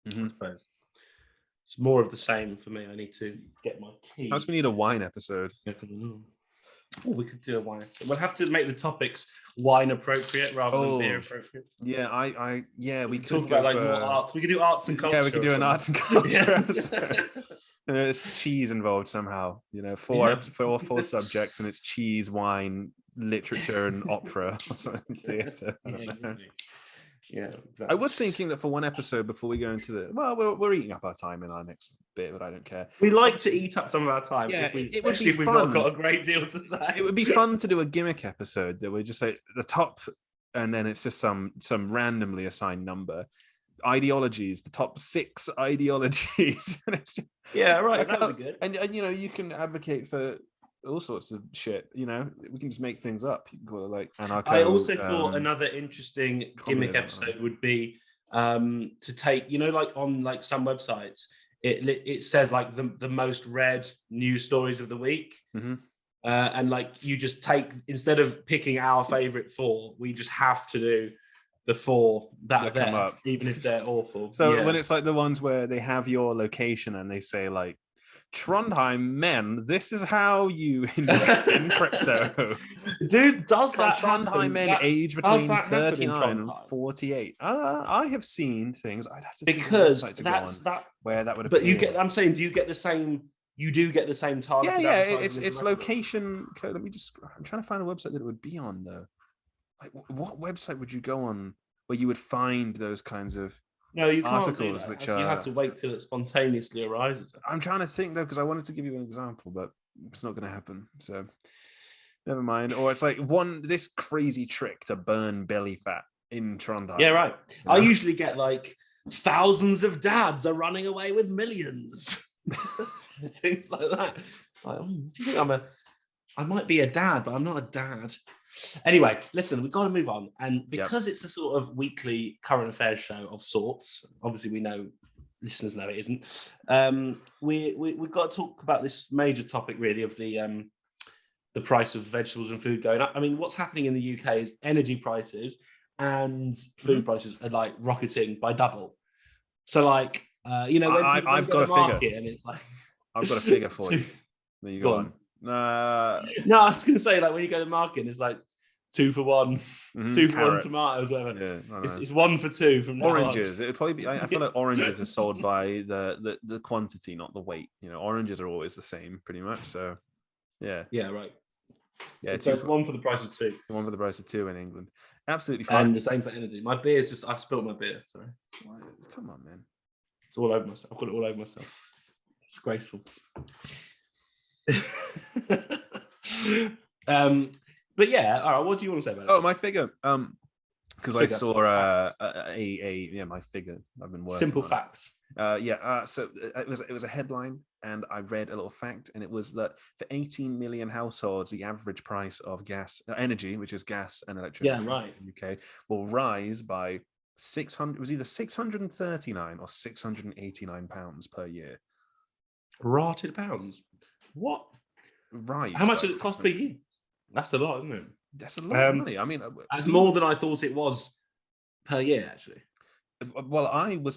Mm-hmm. I suppose. It's more of the same for me. I need to get my key. Perhaps we need a wine episode. Oh, we could do a wine. We'll have to make the topics wine appropriate rather than beer appropriate. Yeah, we could could talk about like for, more arts. We could do arts and culture. Yeah, we could do an arts and culture. Yeah. There's cheese involved somehow. Four subjects, and it's cheese, wine, literature, and opera or something. Theatre. Yeah, exactly. I was thinking that for one episode before we go into we're eating up our time in our next bit, but I don't care. We like to eat up some of our time, especially if we've not got a great deal to say. It would be fun to do a gimmick episode that we just say the top, and then it's just some randomly assigned number. Ideologies, the top 6 ideologies. And it's just, that would be good. And you can advocate for all sorts of shit. We can just make things up. You can call it like anarcho. I also thought another interesting gimmick episode would be to take, like on like some websites, it says like the most read news stories of the week. Mm-hmm. And like you just take, instead of picking our favorite 4, we just have to do the 4 that are there, up, even if they're awful. So when it's like the ones where they have your location and they say like, Trondheim men, this is how you invest in crypto. Dude, does that Trondheim men age between 39 and 48? I have seen things. I'd have to because that's that where that would have. But I'm saying, do you get the same? You do get the same target. Yeah. It's location code. I'm trying to find a website that it would be on though. Like, what website would you go on where you would find those kinds of? No, you can't articles, do that. which you have to wait till it spontaneously arises. I'm trying to think though, because I wanted to give you an example, but it's not going to happen. So never mind. Or it's like this crazy trick to burn belly fat in Trondheim. Yeah, right. I usually get like thousands of dads are running away with millions. Things like that. It's like, do you think I might be a dad, but I'm not a dad. Anyway, listen, we've got to move on. And because it's a sort of weekly current affairs show of sorts, obviously we know, listeners know it isn't, we've got to talk about this major topic really of the price of vegetables and food going up. I mean, what's happening in the UK is energy prices and food prices are like rocketing by double. So like, when I've got a figure. And it's like... I've got a figure for you. There you go on. No, I was going to say, like, when you go to the market, it's like 2 for 1, 2 for 1 tomatoes, whatever. Yeah, it's 1 for 2 from oranges. It'd probably be. I feel like oranges are sold by the quantity, not the weight. Oranges are always the same, pretty much. So, yeah. Yeah, right. Yeah, so it's 1 for the price of 2. 1 for the price of 2 in England. Absolutely fine. And the same for energy. My beer's just, I've spilt my beer. Sorry. Come on, man. It's all over myself. I've got it all over myself. It's disgraceful. But yeah, all right. What do you want to say about it? Oh, my figure. Because I saw my figure. I've been working. Simple facts. So it was a headline, and I read a little fact, and it was that for 18 million households, the average price of energy, which is gas and electricity, in the UK, will rise by 600. It was either 639 or 689 pounds per year. Rotted pounds. What? Right. How much does it cost per year? That's a lot, isn't it? That's a lot of money. I mean, that's more than I thought it was per year, actually. Well, we were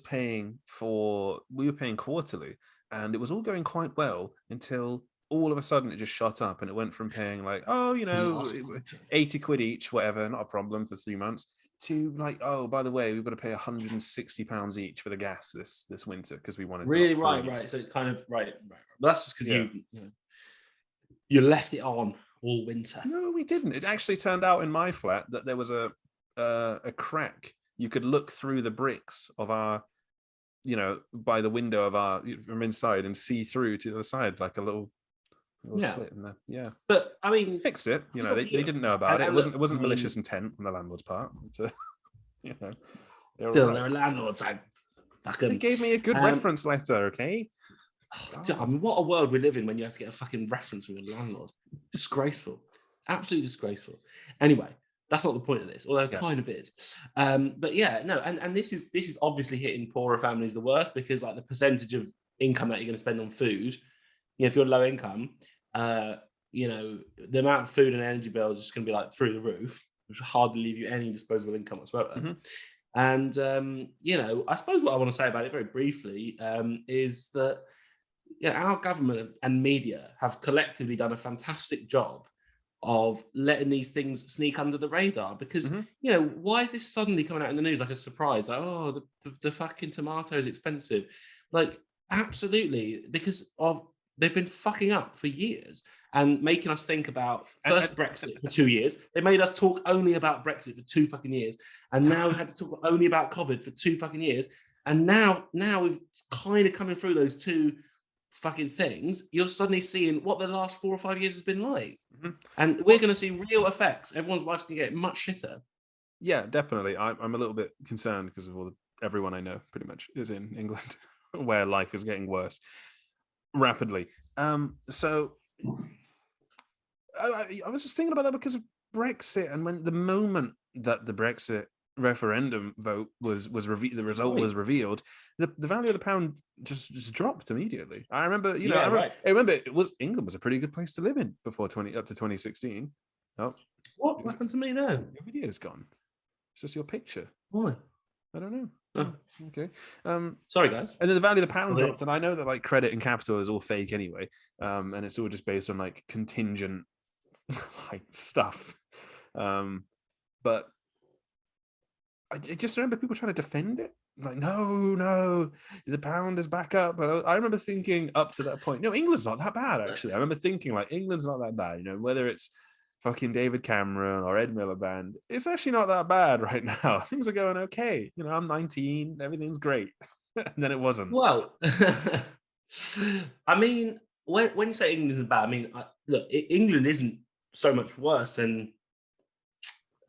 paying quarterly, and it was all going quite well until all of a sudden it just shot up, and it went from paying like, 80 quid each, whatever, not a problem for 3 months, to like, oh, by the way, we've got to pay £160 each for the gas this winter because we wanted to really right. So it kind of right. But that's just because you left it on all winter. No, we didn't. It actually turned out in my flat that there was a crack. You could look through the bricks of our, by the window of from inside and see through to the other side, like a little slit in there. Yeah. But I mean, fixed it. They didn't know about it. It wasn't malicious intent on the landlord's part. It's they're landlords. They gave me a good reference letter, okay? I mean, what a world we live in when you have to get a fucking reference from your landlord. Disgraceful. Absolutely disgraceful. Anyway, that's not the point of this, although it kind of is. But yeah, no, and this is obviously hitting poorer families the worst because like the percentage of income that you're going to spend on food, if you're low income, the amount of food and energy bills is just going to be like through the roof, which will hardly leave you any disposable income whatsoever. Mm-hmm. And, I suppose what I want to say about it very briefly is that our government and media have collectively done a fantastic job of letting these things sneak under the radar, because why is this suddenly coming out in the news like a surprise? Like, oh, the fucking tomato is expensive. Like, absolutely, because they've been fucking up for years and making us think about Brexit for 2 years. They made us talk only about Brexit for 2 fucking years, and now we've had to talk only about COVID for 2 fucking years, and now we've kind of coming through those 2 fucking things. You're suddenly seeing what the last 4 or 5 years has been like, and we're going to see real effects. Everyone's life's going to get much shitter. Yeah, definitely. I'm a little bit concerned because of everyone I know pretty much is in England, where life is getting worse rapidly. So I was just thinking about that because of Brexit, and when the moment that the Brexit referendum vote was revealed, the result was revealed, the value of the pound just dropped immediately. I remember, I remember England was a pretty good place to live in before up to 2016. Oh, what happened to me then? Your video's gone. It's just your picture. Why? I don't know. Oh. Okay. Sorry, guys. And then the value of the pound dropped, and I know that like credit and capital is all fake anyway, and it's all just based on like contingent like stuff. But I just remember people trying to defend it. Like, no, the pound is back up. And I remember thinking up to that point, no, England's not that bad, actually. I remember thinking, like, England's not that bad. Whether it's fucking David Cameron or Ed Miliband, it's actually not that bad right now. Things are going okay. I'm 19, everything's great. And then it wasn't. Well, I mean, when you say England isn't bad, I mean, look, England isn't so much worse than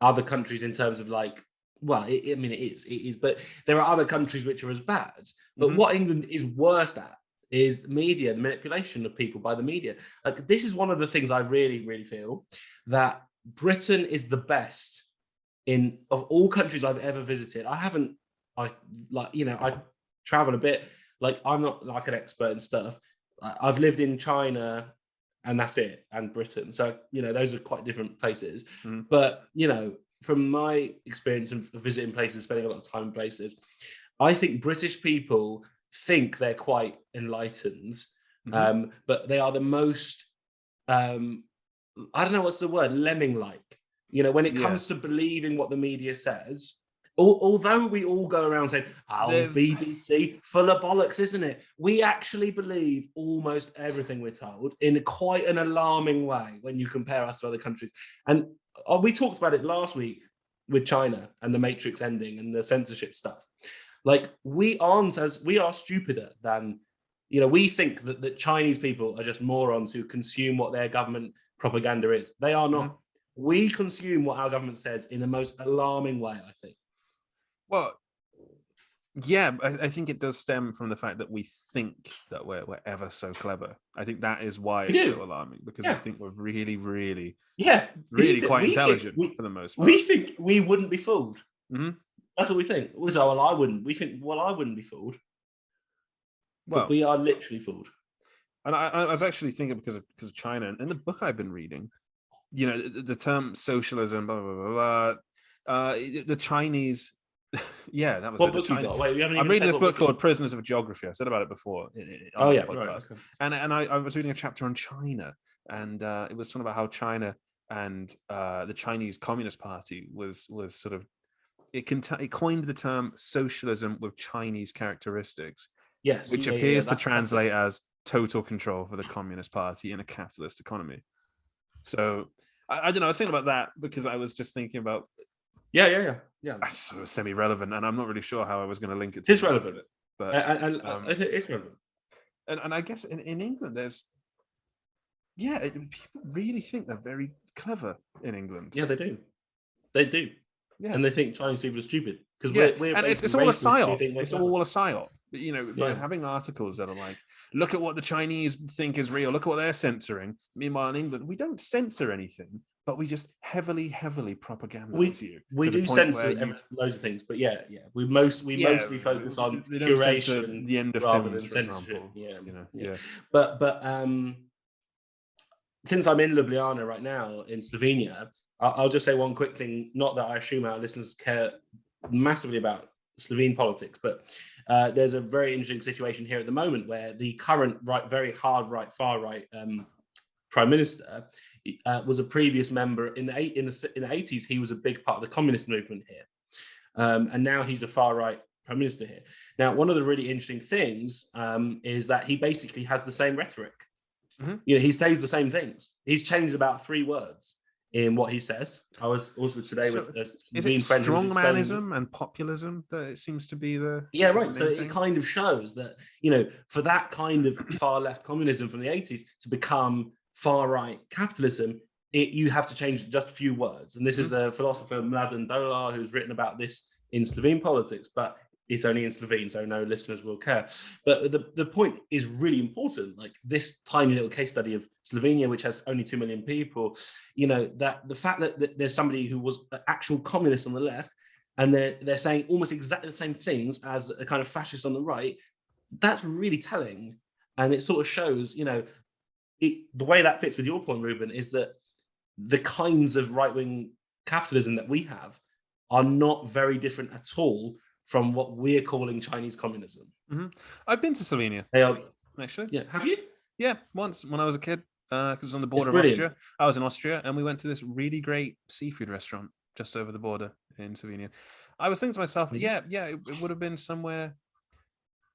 other countries in terms of like, well, it is, but there are other countries which are as bad. But what England is worse at is the media, the manipulation of people by the media. Like, this is one of the things I really, really feel, that Britain is the best of all countries I've ever visited. I travel a bit. Like, I'm not like an expert in stuff. I've lived in China and that's it, and Britain. So, those are quite different places. But, from my experience of visiting places, spending a lot of time in places, I think British people think they're quite enlightened, but they are the most, I don't know what's the word, lemming-like. When it comes to believing what the media says, although we all go around saying, BBC, full of bollocks, isn't it? We actually believe almost everything we're told in quite an alarming way when you compare us to other countries. And we talked about it last week with China and the Matrix ending and the censorship stuff. Like, we are stupider than, we think that Chinese people are just morons who consume what their government propaganda is. They are not. We consume what our government says in the most alarming way, I think. Well, yeah, I think it does stem from the fact that we think that we're ever so clever. I think that is why it's so alarming, because we think we're really, really, really quite intelligent for the most part. We think we wouldn't be fooled. That's what we think. Well, I wouldn't. We think, I wouldn't be fooled. But we are literally fooled. And I was actually thinking because of China and the book I've been reading, the term socialism, blah, blah, blah, blah, the Chinese. Yeah, that was what book you got? Wait, I'm reading this book called Prisoners of Geography. I said about it before. Podcast. Right. And I was reading a chapter on China, and it was talking about how China and the Chinese Communist Party was sort of it coined the term socialism with Chinese characteristics. Yes, which appears to translate as total control for the Communist Party in a capitalist economy. So I don't know. I was thinking about that because I was just thinking about. Yeah. Sort of semi-relevant, and I'm not really sure how I was going to link it. It's relevant, but it's relevant. And I guess in England, there's people really think they're very clever in England. Yeah, they do. Yeah, and they think Chinese people are stupid because we're and it's all a psyop. It's all a psyop. By having articles that are like, look at what the Chinese think is real. Look at what they're censoring. Meanwhile, in England, we don't censor anything, but we just heavily propagandize you. We do censor loads of things, but we mostly focus on curation, the end of rather films, than for censorship. Yeah. But since I'm in Ljubljana right now in Slovenia, I'll just say one quick thing. Not that I assume our listeners care massively about Slovene politics, but there's a very interesting situation here at the moment where the current very hard right, far right prime minister, was a previous member in the 80s. He was a big part of the communist movement here, and now he's a far right prime minister here. Now, one of the really interesting things is that he basically has the same rhetoric. Mm-hmm. He says the same things. He's changed about 3 words in what he says. I was also today with is it strongmanism and populism that it seems to be the right? So thing? It kind of shows that for that kind of far left communism from the 80s to become far right capitalism, you have to change just a few words. And this is the philosopher Mladen Dolar who's written about this in Slovene politics, but it's only in Slovene, so no listeners will care. But the point is really important. Like this tiny little case study of Slovenia, which has only 2 million people, that the fact that there's somebody who was an actual communist on the left, and they're saying almost exactly the same things as a kind of fascist on the right, that's really telling. And it sort of shows, the way that fits with your point, Ruben, is that the kinds of right-wing capitalism that we have are not very different at all from what we're calling Chinese communism. Mm-hmm. I've been to Slovenia. Actually. Yeah. Have you? Yeah, once when I was a kid, because it's on the border of Austria. I was in Austria, and we went to this really great seafood restaurant just over the border in Slovenia. I was thinking to myself, it would have been somewhere.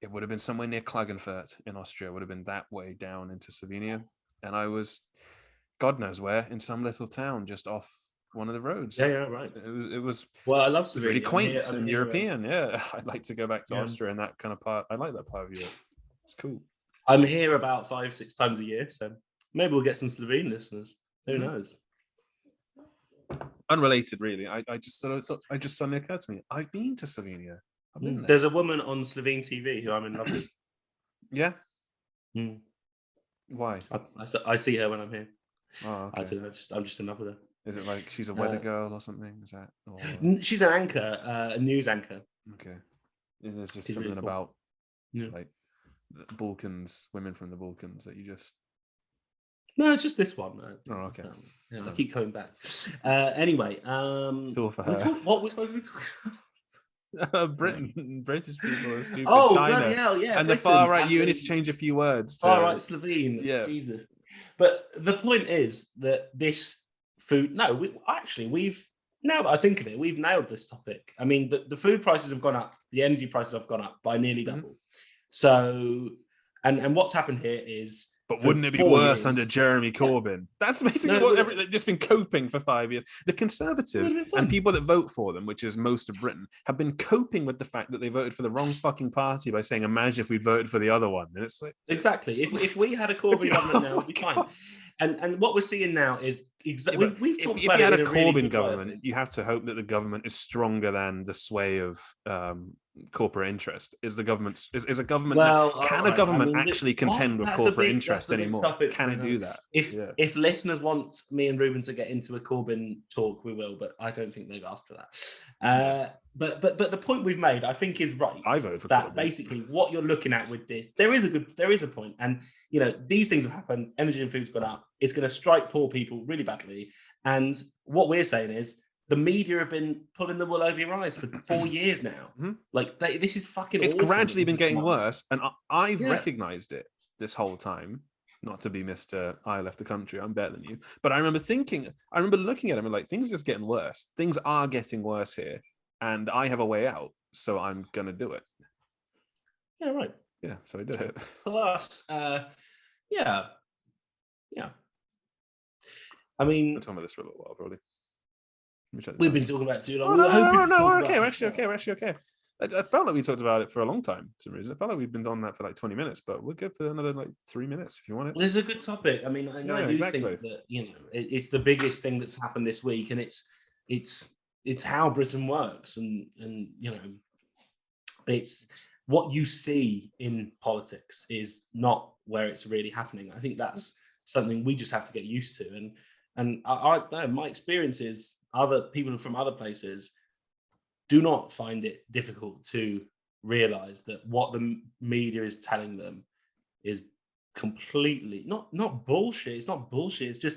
It would have been somewhere near Klagenfurt in Austria. It would have been that way down into Slovenia, and I was, God knows where, in some little town just off one of the roads. Yeah, right. It was. Well, I love Slovenia. It was really quaint and European. Yeah, I'd like to go back to Austria and that kind of part. I like that part of Europe. It's cool. I'm here about 5-6 times a year, so maybe we'll get some Slovene listeners. Who knows? Unrelated, really. I just suddenly occurred to me. I've been to Slovenia. I've been there. There's a woman on Slovene TV who I'm in love with. Yeah. Why? I see her when I'm here. Oh, okay. I don't know. I'm just in love with her. Is it like she's a weather girl or something? Is that? Or... She's an anchor, a news anchor. Okay. There's just something really about like the Balkans, women from the Balkans that you just. No, it's just this one. Oh, okay. I keep coming back. Anyway, it's all for her. What was we talking about? British people are stupid. Oh, China. bloody hell, yeah. And Britain, the far right, you need to change a few words. Far right Slovene. Yeah. Jesus. But the point is that this food, now that I think of it, we've nailed this topic. I mean, the food prices have gone up, the energy prices have gone up by nearly double. So, and what's happened here is, but wouldn't it be worse under Jeremy Corbyn? That's basically they've just been coping for 5 years. The Conservatives and people that vote for them, which is most of Britain, have been coping with the fact that they voted for the wrong fucking party by saying, imagine if we voted for the other one. And it's like, exactly. If we had a Corbyn government now, it'd be fine. And what we're seeing now is exactly. We've talked about if you had a Corbyn really government, you have to hope that the government is stronger than the sway of corporate interest. Is a government can a government actually contend with corporate interest anymore? Can it do that? If listeners want me and Ruben to get into a Corbyn talk, we will, but I don't think they've asked for that. But the point we've made, I think, is right. I vote for that Corbyn. Basically what you're looking at with this, there is a point, and these things have happened. Energy and food's gone up. It's going to strike poor people really badly. And what we're saying is, the media have been pulling the wool over your eyes for 4 years now. Mm-hmm. Like this is fucking. It's awful. Gradually been getting worse, and I've recognised it this whole time. Not to be Mr. I left the country, I'm better than you. But I remember looking at him and like, things are just getting worse. Things are getting worse here, and I have a way out, so I'm gonna do it. Yeah, right. Yeah, so I did it. Plus, yeah. I mean, we're talking about this for a little while, probably. We've been talking about it too long. We're okay. We're actually okay. I felt like we talked about it for a long time. For some reason, I felt like we've been on that for like 20 minutes, but we're good for another like 3 minutes if you want it. Well, this is a good topic. I mean, I do think that it's the biggest thing that's happened this week, and it's how Britain works, and it's what you see in politics is not where it's really happening. I think that's something we just have to get used to, and my experience is other people from other places do not find it difficult to realize that what the media is telling them is completely not bullshit. It's not bullshit. It's just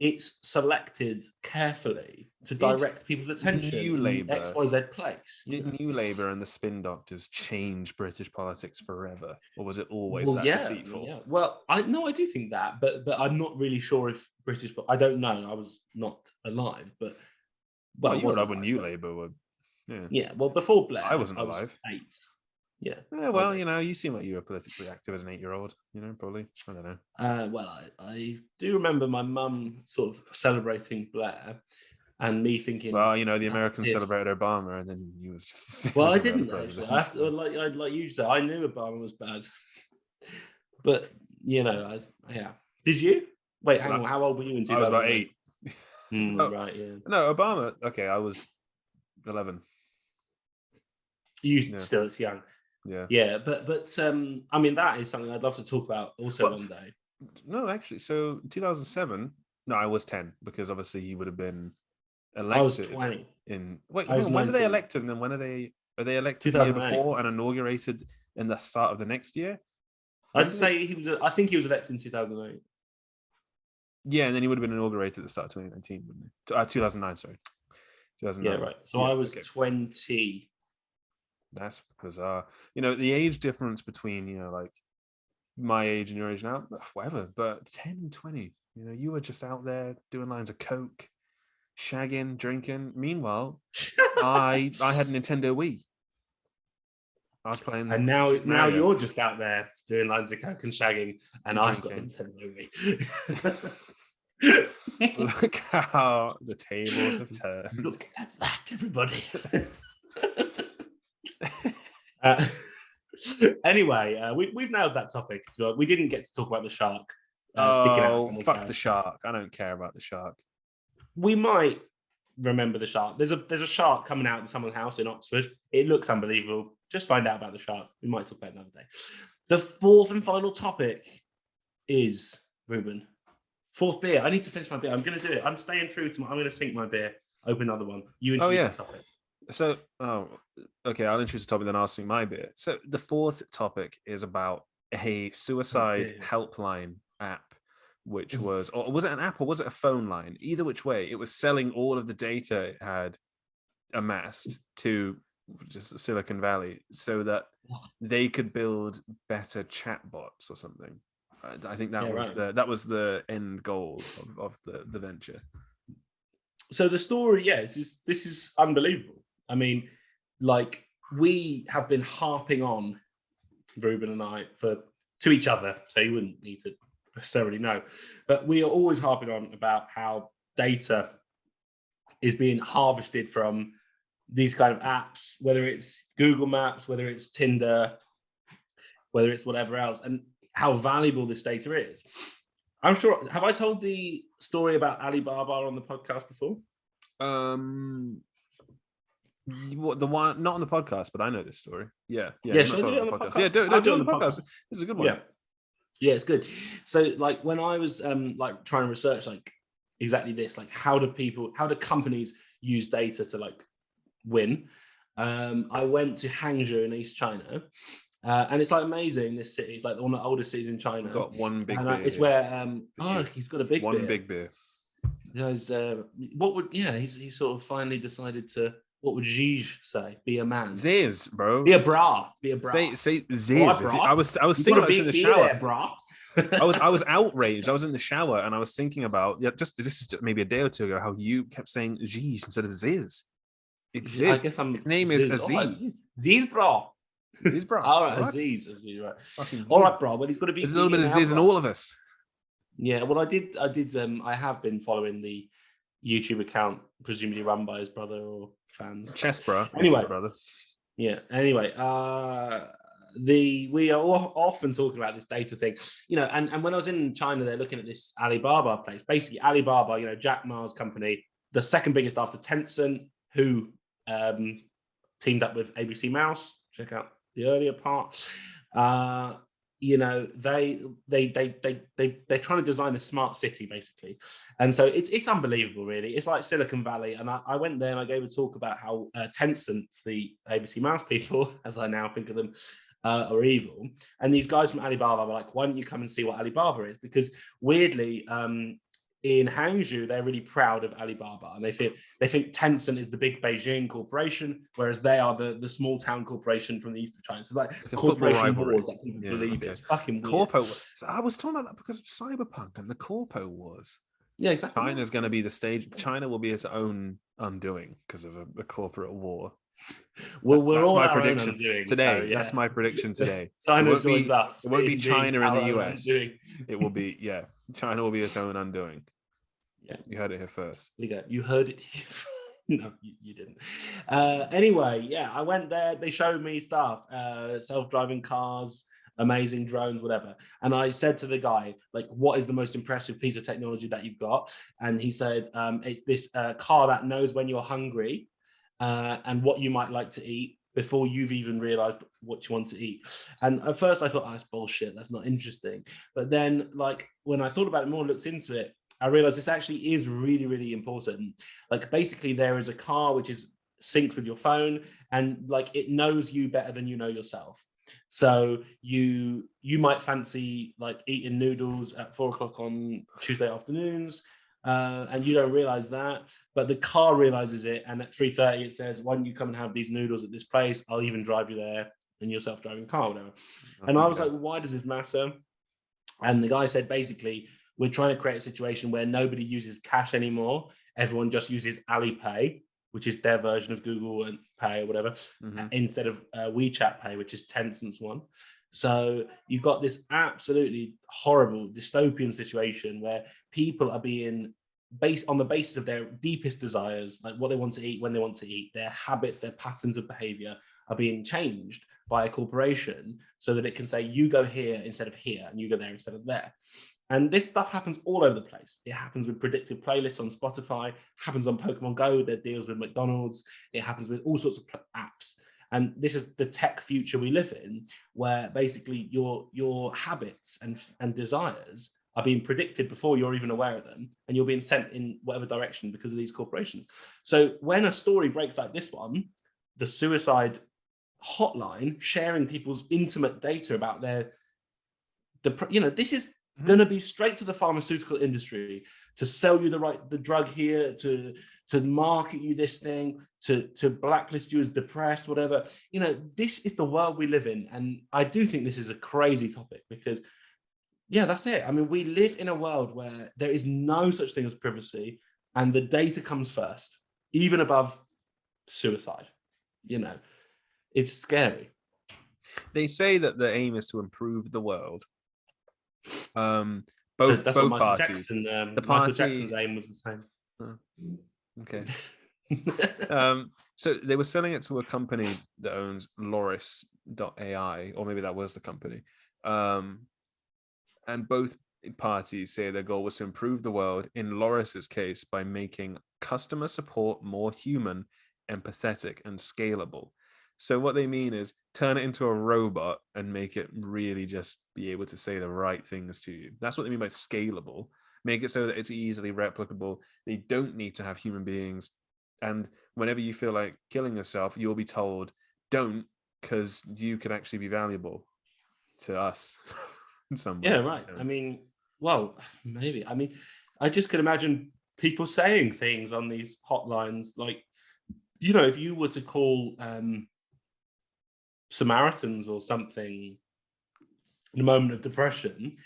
it's selected carefully to direct people's attention in XYZ place. Did New Labour and the Spin Doctors change British politics forever, or was it always Well, that deceitful? yeah. Well, I do think that, but I'm not really sure if British. I don't know. I was not alive, but well, you were alive when New Labour were. Yeah. Yeah. Well, before Blair, I wasn't alive. 8. Yeah. Well, you seem like you were politically active as an 8-year-old. Probably. I don't know. Well, I do remember my mum sort of celebrating Blair, and me thinking. Well, the Americans celebrated Obama, and then he was just the same. Well, I didn't. Like you said, I knew Obama was bad, but yeah. Did you? Wait, hang on. How old were you in 2000? I was about 8. Right. Yeah. No, Obama. Okay, I was 11. Still, it's young. Yeah, but I mean, that is something I'd love to talk about also one day. No, actually, so 2007. No, I was 10 because obviously he would have been elected. I was 20. When are they elected? And then when are they elected the year before and inaugurated in the start of the next year? I'd say he was. I think he was elected in 2008. Yeah, and then he would have been inaugurated at the start of 2019, wouldn't he? 2009, sorry. 2009. Yeah, right. So I was 20. That's bizarre. The age difference between, like my age and your age now, whatever, but 10 and 20, you were just out there doing lines of coke, shagging, drinking. Meanwhile, I had a Nintendo Wii. I was playing. And now you're just out there doing lines of coke and shagging, and I've got a Nintendo Wii. Look how the tables have turned. Look at that, everybody. Anyway, we've nailed that topic. We didn't get to talk about the shark. Sticking out fuck the shark! I don't care about the shark. We might remember the shark. There's a shark coming out of someone's house in Oxford. It looks unbelievable. Just find out about the shark. We might talk about it another day. The fourth and final topic is Ruben. Fourth beer. I need to finish my beer. I'm going to do it. I'm staying true to I'm going to sink my beer. Open another one. You introduce the topic. So, okay, I'll introduce the topic, then I'll sing my bit. So the fourth topic is about a suicide helpline app, which was, or was it an app or was it a phone line? Either which way, it was selling all of the data it had amassed to just Silicon Valley so that they could build better chatbots or something. I think that was the end goal of the venture. So the story, this is unbelievable. I mean, like, we have been harping on, Ruben and I, to each other, so you wouldn't need to necessarily know, but we are always harping on about how data is being harvested from these kind of apps, whether it's Google Maps, whether it's Tinder, whether it's whatever else, and how valuable this data is. I'm sure, have I told the story about Alibaba on the podcast before? The one not on the podcast, but I know this story. Yeah. Should I do it on the podcast? Yeah, do it on the podcast. This is a good one. Yeah, it's good. So, like, when I was like trying to research like exactly this, like how do companies use data to like win? I went to Hangzhou in East China, and it's like amazing. This city is like one of the oldest cities in China. I've got one big beer. It's where he's got a big one big beer. Because he sort of finally decided to. What would Gigi say? Be a man. Ziz, bro. Be a bra. Say Ziz. I was thinking about this in the shower. There, bra. I was outraged. I was in the shower and I was thinking about this is maybe a day or two ago how you kept saying Gigi instead of Ziz. It's Ziz. I guess his name is Aziz. Ziz, bra. Ziz, bra. All right, Aziz, right. All right, bro. Well, he's got to be. There's a little bit of Ziz in all of us. Yeah. Well, I have been following the YouTube account, presumably run by his brother or fans. Chess bro. Anyway, brother. Yeah. Anyway, we are often talking about this data thing, and when I was in China, they're looking at this Alibaba place. Basically, Alibaba, Jack Ma's company, the second biggest after Tencent, who teamed up with ABC Mouse. Check out the earlier part. They're trying to design a smart city, basically. And so it's unbelievable, really. It's like Silicon Valley. And I went there and I gave a talk about how Tencent, the ABC Mouse people, as I now think of them, are evil. And these guys from Alibaba were like, why don't you come and see what Alibaba is? Because weirdly, in Hangzhou, they're really proud of Alibaba, and they think Tencent is the big Beijing corporation, whereas they are the small town corporation from the east of China. So it's like corporation wars that people believe it. It's fucking weird. So I was talking about that because of Cyberpunk and the Corpo Wars. Yeah, exactly. China's going to be the stage. China will be its own undoing because of a corporate war. Well, we're that's all my our prediction own undoing, today. so, yeah. That's my prediction today. China joins us. It won't be China in the US. Undoing. It will be China will be its own undoing. Yeah, you heard it here first. There you go. You heard it. No, you didn't. Anyway, yeah, I went there. They showed me stuff, self-driving cars, amazing drones, whatever. And I said to the guy, like, what is the most impressive piece of technology that you've got? And he said, it's this car that knows when you're hungry and what you might like to eat before you've even realized what you want to eat. And at first I thought, oh, that's bullshit. That's not interesting. But then, like, when I thought about it more, looked into it, I realized this actually is really, really important. Like, basically, there is a car which is synced with your phone, and like it knows you better than you know yourself. So you might fancy like eating noodles at 4:00 on Tuesday afternoons, and you don't realize that, but the car realizes it, and at 3:30 it says, "Why don't you come and have these noodles at this place? I'll even drive you there in your self-driving car, whatever." And I was like, "Why does this matter?" And the guy said, basically, we're trying to create a situation where nobody uses cash anymore. Everyone just uses Alipay, which is their version of Google Pay or whatever, instead of WeChat Pay, which is Tencent's one. So you've got this absolutely horrible dystopian situation where people are being based on the basis of their deepest desires, like what they want to eat, when they want to eat, their habits, their patterns of behavior are being changed by a corporation so that it can say, you go here instead of here, and you go there instead of there. And this stuff happens all over the place. It happens with predictive playlists on Spotify, happens on Pokemon Go, that deals with McDonald's. It happens with all sorts of apps. And this is the tech future we live in, where basically your habits and desires are being predicted before you're even aware of them, and you're being sent in whatever direction because of these corporations. So when a story breaks like this one, the suicide hotline sharing people's intimate data about this is going to be straight to the pharmaceutical industry to sell you the drug here, to market you this thing, to blacklist you as depressed, whatever. This is the world we live in. And I do think this is a crazy topic because, yeah, that's it. I mean, we live in a world where there is no such thing as privacy, and the data comes first, even above suicide. It's scary. They say that the aim is to improve the world. Both parties. Michael Jackson's aim was the same. Okay. So they were selling it to a company that owns Loris.ai, or maybe that was the company. And both parties say their goal was to improve the world, in Loris's case, by making customer support more human, empathetic, and scalable. So what they mean is turn it into a robot and make it really just be able to say the right things to you. That's what they mean by scalable. Make it so that it's easily replicable. They don't need to have human beings. And whenever you feel like killing yourself, you'll be told, don't, because you could actually be valuable to us in some way. Yeah, right. I mean, well, maybe. I mean, I just could imagine people saying things on these hotlines like, if you were to call Samaritans or something in a moment of depression,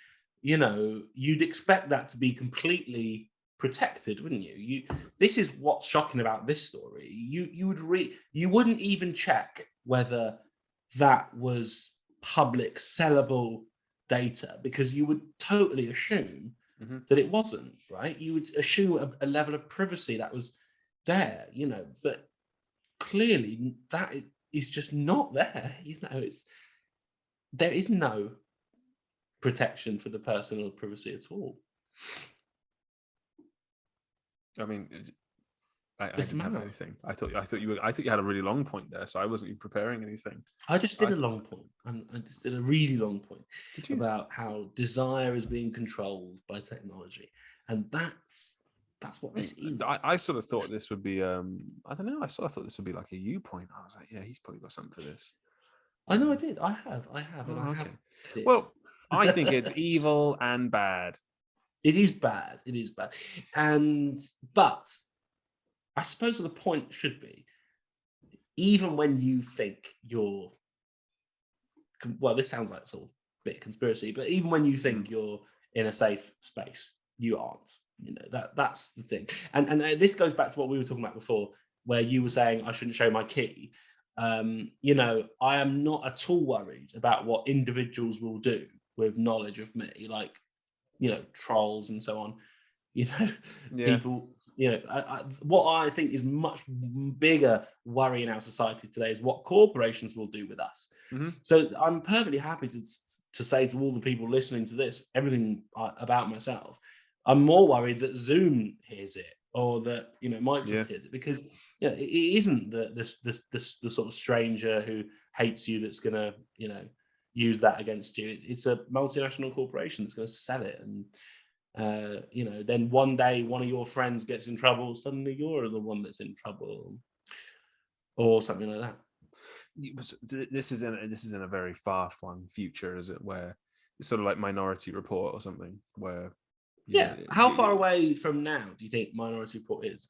you'd expect that to be completely protected, wouldn't you? This is what's shocking about this story. You wouldn't even check whether that was public sellable data, because you would totally assume that it wasn't, right? You would assume a level of privacy that was there, but clearly that is just not there. There is no protection for the personal privacy at all. I mean, I didn't have anything. I thought you had a really long point there, so I wasn't even preparing anything. I just did a long point. I just did a really long point about how desire is being controlled by technology, and that's what this is. I sort of thought this would be I don't know. I sort of thought this would be like a you point. I was like, yeah, he's probably got something for this. I know I did. I have. Oh, okay. Well, I think it's evil and bad. It is bad. It is bad. But I suppose the point should be, even when you think you're, well, this sounds like sort of a bit conspiracy, but even when you think you're in a safe space, you aren't. That's the thing. And this goes back to what we were talking about before, where you were saying I shouldn't show my key. I am not at all worried about what individuals will do with knowledge of me, like, trolls and so on. Yeah. People, what I think is much bigger worry in our society today is what corporations will do with us. So I'm perfectly happy to say to all the people listening to this, everything about myself. I'm more worried that Zoom hears it, or that Microsoft hears it, because it isn't the sort of stranger who hates you that's going to use that against you. It's a multinational corporation that's going to sell it, and then one day one of your friends gets in trouble, suddenly you're the one that's in trouble, or something like that. This is in a very far-flung future, is it? Where it's sort of like Minority Report or something, where how far away from now do you think Minority Report is?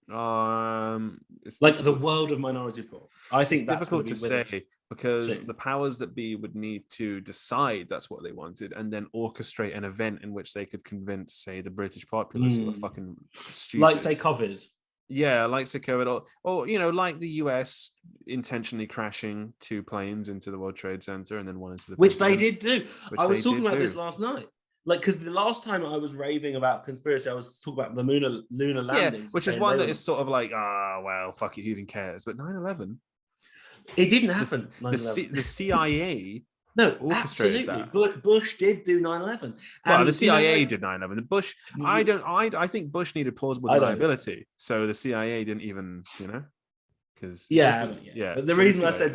It's like the world of Minority Report. I think it's that's difficult to say, because soon. the powers that be would need to decide that's what they wanted, and then orchestrate an event in which they could convince, say, the British populace who are fucking stupid. Like, say, COVID. Yeah, like say COVID, or like the US intentionally crashing 2 planes into the World Trade Center and then one into the Which Pentagon, they did do. I was talking about this last night. Like, because the last time I was raving about conspiracy, I was talking about the lunar landings. Which is one that is sort of like, well, fuck it, who even cares? But 9/11, it didn't happen. The CIA no, orchestrated absolutely. that. Bush did do 9/11. Well, the CIA did 9/11. The Bush, I think Bush needed plausible deniability, so the CIA didn't even, because But the reason I said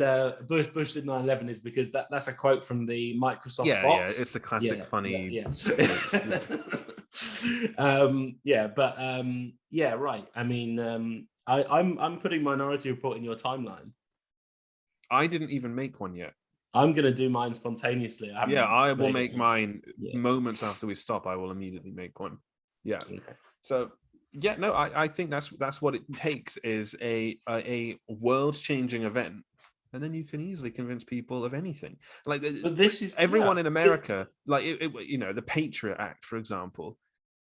Bush did 9/11 is because that's a quote from the Microsoft bots. It's the classic funny. Right. I mean, I'm putting Minority Report in your timeline. I didn't even make one yet. I'm going to do mine spontaneously. I will make mine moments after we stop. I will immediately make one. Yeah. Okay. So I think that's what it takes, is a world-changing event, and then you can easily convince people of anything. Like, but this is everyone in America, like the Patriot Act, for example.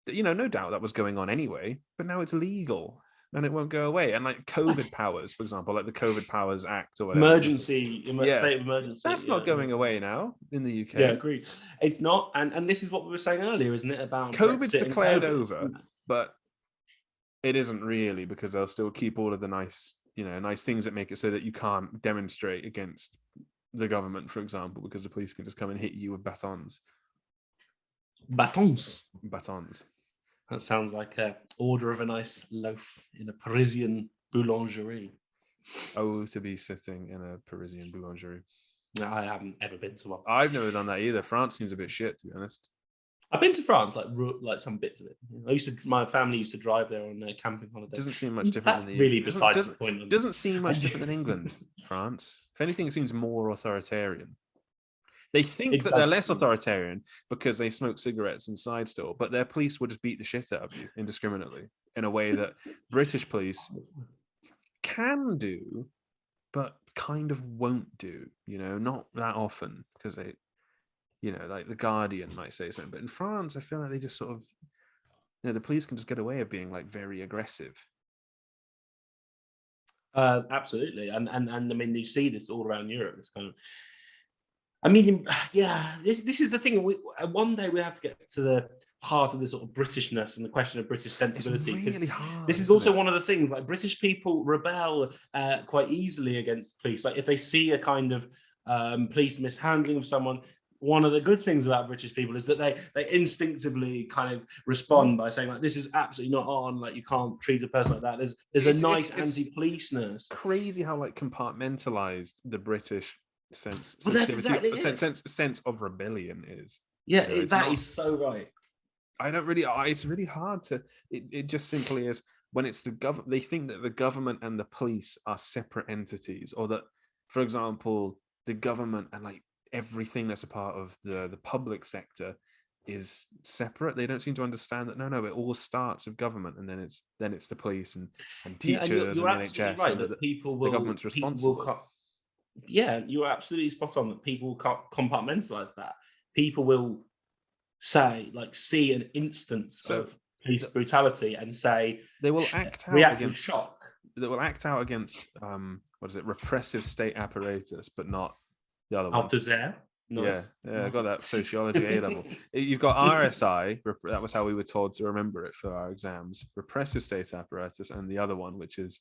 No doubt that was going on anyway, but now it's legal and it won't go away. And like COVID powers, for example, like the COVID Powers Act or whatever. State of emergency. That's not going away now in the UK. Yeah, agreed. It's not, and this is what we were saying earlier, isn't it? About COVID's declared over, but it isn't really, because they'll still keep all of the nice things that make it so that you can't demonstrate against the government, for example, because the police can just come and hit you with batons. Batons. That sounds like an order of a nice loaf in a Parisian boulangerie. Oh, to be sitting in a Parisian boulangerie. No, I haven't ever been to one. I've never done that either. France seems a bit shit, to be honest. I've been to France, like some bits of it. My family used to drive there on camping holidays. Doesn't seem much different than really besides the point. Doesn't seem much different than England, France. If anything, it seems more authoritarian. They think that they're less authoritarian because they smoke cigarettes inside still, but their police will just beat the shit out of you indiscriminately in a way that British police can do, but kind of won't do, not that often, because they, like the Guardian might say something. But in France, I feel like they just sort of, the police can just get away with being like very aggressive. Absolutely. And I mean, you see this all around Europe, this kind of, I mean, this is the thing. One day we have to get to the heart of the sort of Britishness and the question of British sensibility. It's really hard, this is also one of the things, like British people rebel quite easily against police. Like if they see a kind of police mishandling of someone, one of the good things about British people is that they instinctively kind of respond by saying, like, this is absolutely not on, like, you can't treat a person like that. There's a nice anti-policeness. Crazy how like compartmentalized the British sense of rebellion is. That is so right. It's really hard to, it just simply is, when it's the government, they think that the government and the police are separate entities, or that, for example, the government and like everything that's a part of the public sector is separate. They don't seem to understand that. No, it all starts with government, and then it's the police and teachers you're and the absolutely NHS, right and that people the will government's responsible. yeah, you're absolutely spot on that people will compartmentalize that. People will say, like, see an instance of police brutality and say they will act out react with against shock. They will act out against what is it, repressive state apparatus, but not the other one. Althusser. Nice. Yeah, I got that sociology A level. You've got RSI. That was how we were told to remember it for our exams. Repressive state apparatus, and the other one, which is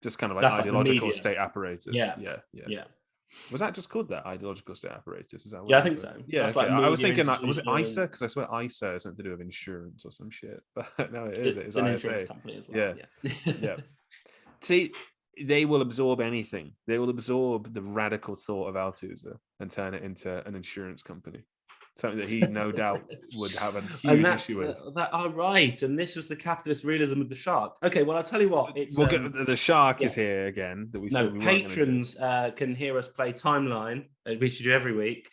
just kind of like That's ideological like state apparatus. Yeah. Was that just called that, ideological state apparatus? Is that what Yeah, I think so. Yeah, that's okay. like I was thinking, was it institution. ISA? Because I swear ISA has something to do with insurance or some shit. But no, it is. It's an ISA. insurance company as well. Yeah. See, they will absorb anything. They will absorb the radical thought of Althusser and turn it into an insurance company. Something that he no doubt would have a huge issue with. Right. And this was the capitalist realism of the shark. Okay, well, I'll tell you what. We'll get the shark is here again. That we said we patrons can hear us play Timeline, which we do every week,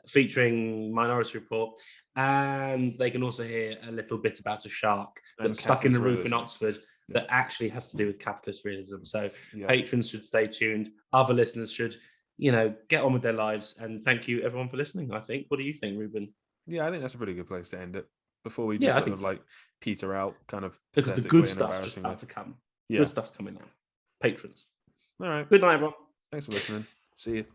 featuring Minority Report. And they can also hear a little bit about a shark that's stuck in the roof in Oxford that actually has to do with capitalist realism. So patrons should stay tuned. Other listeners should, get on with their lives. And thank you, everyone, for listening, I think. What do you think, Ruben? Yeah, I think that's a pretty good place to end it before we just peter out, kind of. Because the good stuff is about to come. Yeah. Good stuff's coming out. Patrons. All right. Good night, everyone. Thanks for listening. See you.